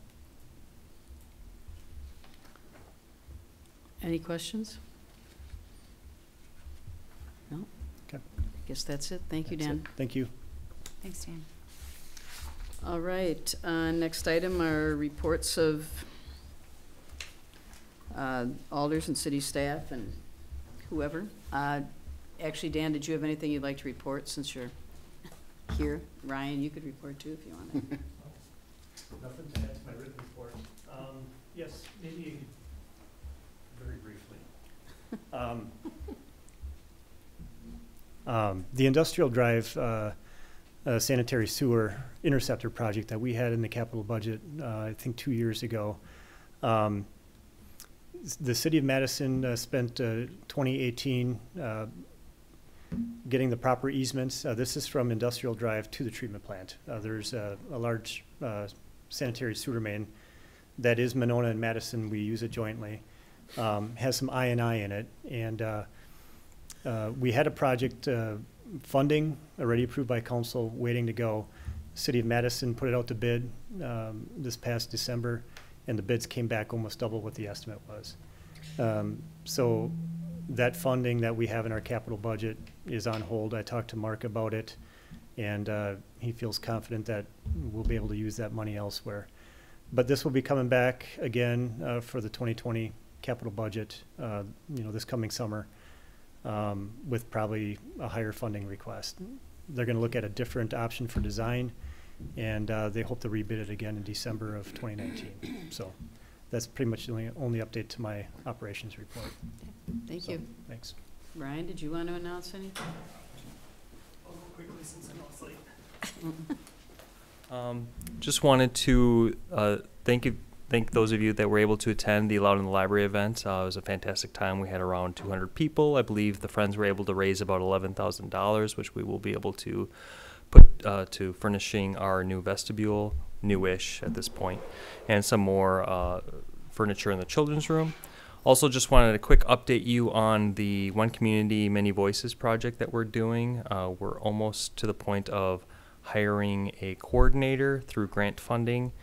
Any questions? No? Okay. I guess that's it. Thank you, Dan. Thank you. Thanks, Dan. All right, next item are reports of alders and city staff and whoever. Actually, Dan, did you have anything you'd like to report since you're here? Ryan, you could report too if you want. Nothing to add to my written report. Yes, maybe very briefly. The Industrial Drive sanitary sewer interceptor project that we had in the capital budget, I think 2 years ago. the city of Madison spent 2018 getting the proper easements. This is from Industrial Drive to the treatment plant. There's a large sanitary sewer main that is Monona and Madison. We use it jointly. Has some I&I in it. And we had a project funding already approved by council waiting to go. City of Madison put it out to bid this past December, and the bids came back almost double what the estimate was. So that funding that we have in our capital budget is on hold. I talked to Mark about it, and he feels confident that we'll be able to use that money elsewhere. But this will be coming back again for the 2020 capital budget, this coming summer, with probably a higher funding request. They're going to look at a different option for design, and they hope to rebid it again in December of 2019. So that's pretty much the only update to my operations report. Thank you. Thanks. Brian, did you want to announce anything? I'll go quickly since I'm all late. Just wanted to thank those of you that were able to attend the Loud in the Library event. It was a fantastic time. We had around 200 people. I believe the Friends were able to raise about $11,000, which we will be able to put to furnishing our new vestibule, newish at this point, and some more furniture in the children's room. Also, just wanted a quick update you on the One Community, Many Voices project that we're doing. We're almost to the point of hiring a coordinator through grant funding.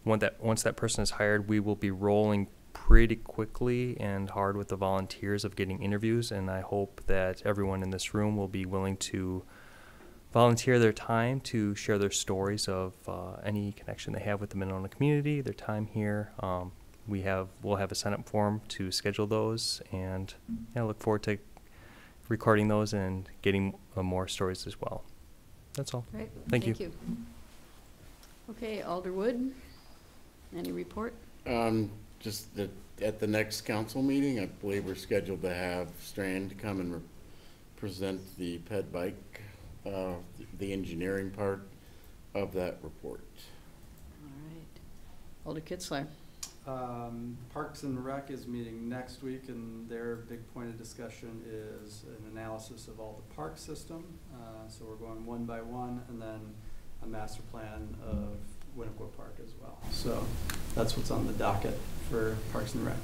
Once that person is hired, we will be rolling pretty quickly and hard with the volunteers of getting interviews, and I hope that everyone in this room will be willing to volunteer their time to share their stories of any connection they have with the Monona community, their time here. We'll have a sign-up form to schedule those, and I look forward to recording those and getting more stories as well. That's all. Great. Thank you. Okay, Alderwood, any report? Just that at the next council meeting, I believe we're scheduled to have Strand come and present the ped bike, the engineering part of that report. All right. Alder Kitzler. Parks and Rec is meeting next week, and their big point of discussion is an analysis of all the park system. So we're going one by one, and then a master plan of Winnequa Park as well. So that's what's on the docket for Parks and Rec.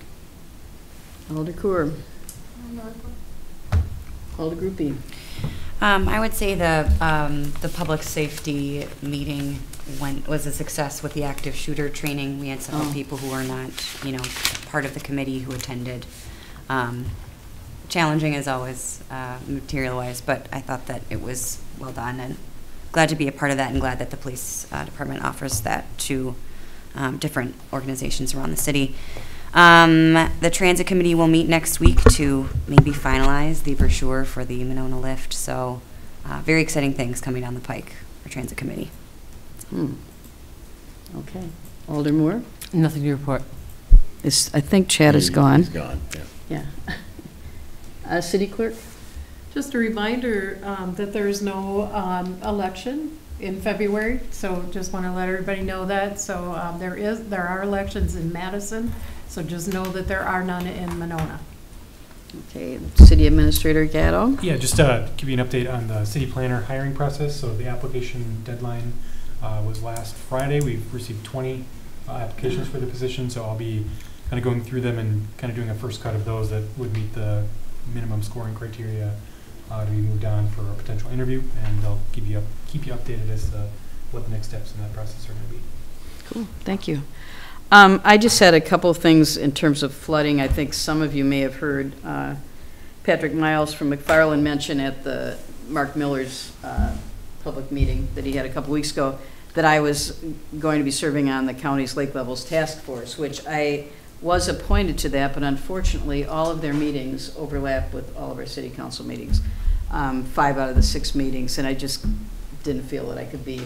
Alder Coor. Alder Groupie. I would say the public safety meeting was a success with the active shooter training. We had several people who were not, part of the committee who attended. Challenging as always, material-wise, but I thought that it was well done, and glad to be a part of that, and glad that the police department offers that to different organizations around the city. The transit committee will meet next week to maybe finalize the brochure for the Monona lift. So very exciting things coming down the pike for transit committee. Okay. Alder Moore? Nothing to report. I think Chad is gone. He's gone, yeah. City clerk? Just a reminder that there is no election in February, so just want to let everybody know that. So there are elections in Madison, so just know that there are none in Monona. Okay, City Administrator Gatto. Yeah, just to give you an update on the city planner hiring process. So the application deadline was last Friday. We've received 20 applications for the position, so I'll be kind of going through them and kind of doing a first cut of those that would meet the minimum scoring criteria to be moved on for a potential interview, and I'll keep you updated as to what the next steps in that process are going to be. Cool, thank you. I just had a couple of things in terms of flooding. I think some of you may have heard Patrick Miles from McFarland mention at the Mark Miller's public meeting that he had a couple weeks ago that I was going to be serving on the county's Lake Levels Task Force, which I was appointed to that, but unfortunately all of their meetings overlap with all of our city council meetings, 5 out of the 6 meetings, and I just didn't feel that I could be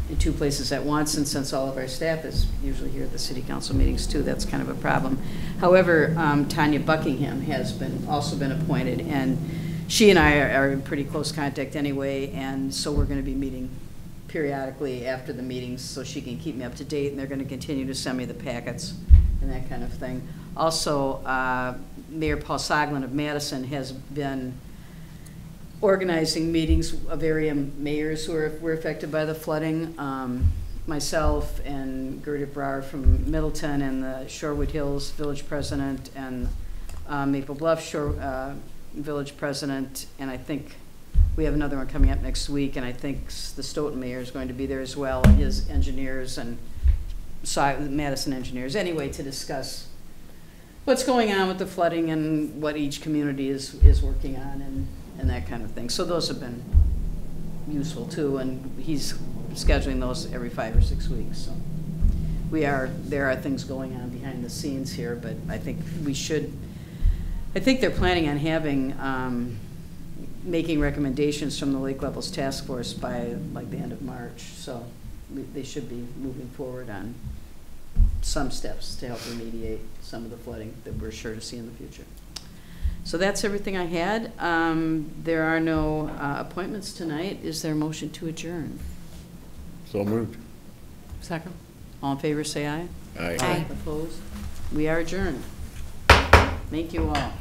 in 2 places at once, and since all of our staff is usually here at the city council meetings too, that's kind of a problem. However, Tanya Buckingham has also been appointed, and she and I are in pretty close contact anyway, and so we're going to be meeting periodically after the meetings so she can keep me up to date, and they're going to continue to send me the packets and that kind of thing. Also, Mayor Paul Soglin of Madison has been organizing meetings of area mayors who were affected by the flooding. Myself and Gerda Brar from Middleton and the Shorewood Hills Village President and Maple Bluff Village President, and I think we have another one coming up next week, and I think the Stoughton Mayor is going to be there as well, and his engineers and Madison engineers, anyway, to discuss what's going on with the flooding and what each community is working on and that kind of thing. So those have been useful too, and he's scheduling those every 5 or 6 weeks. So there are things going on behind the scenes here, but I think they're planning on having, making recommendations from the Lake Levels Task Force by like the end of March. So they should be moving forward on some steps to help remediate some of the flooding that we're sure to see in the future. So that's everything I had. There are no appointments tonight. Is there a motion to adjourn? So moved. Second. All in favor, say aye. Aye. Aye. Opposed? We are adjourned. Thank you all.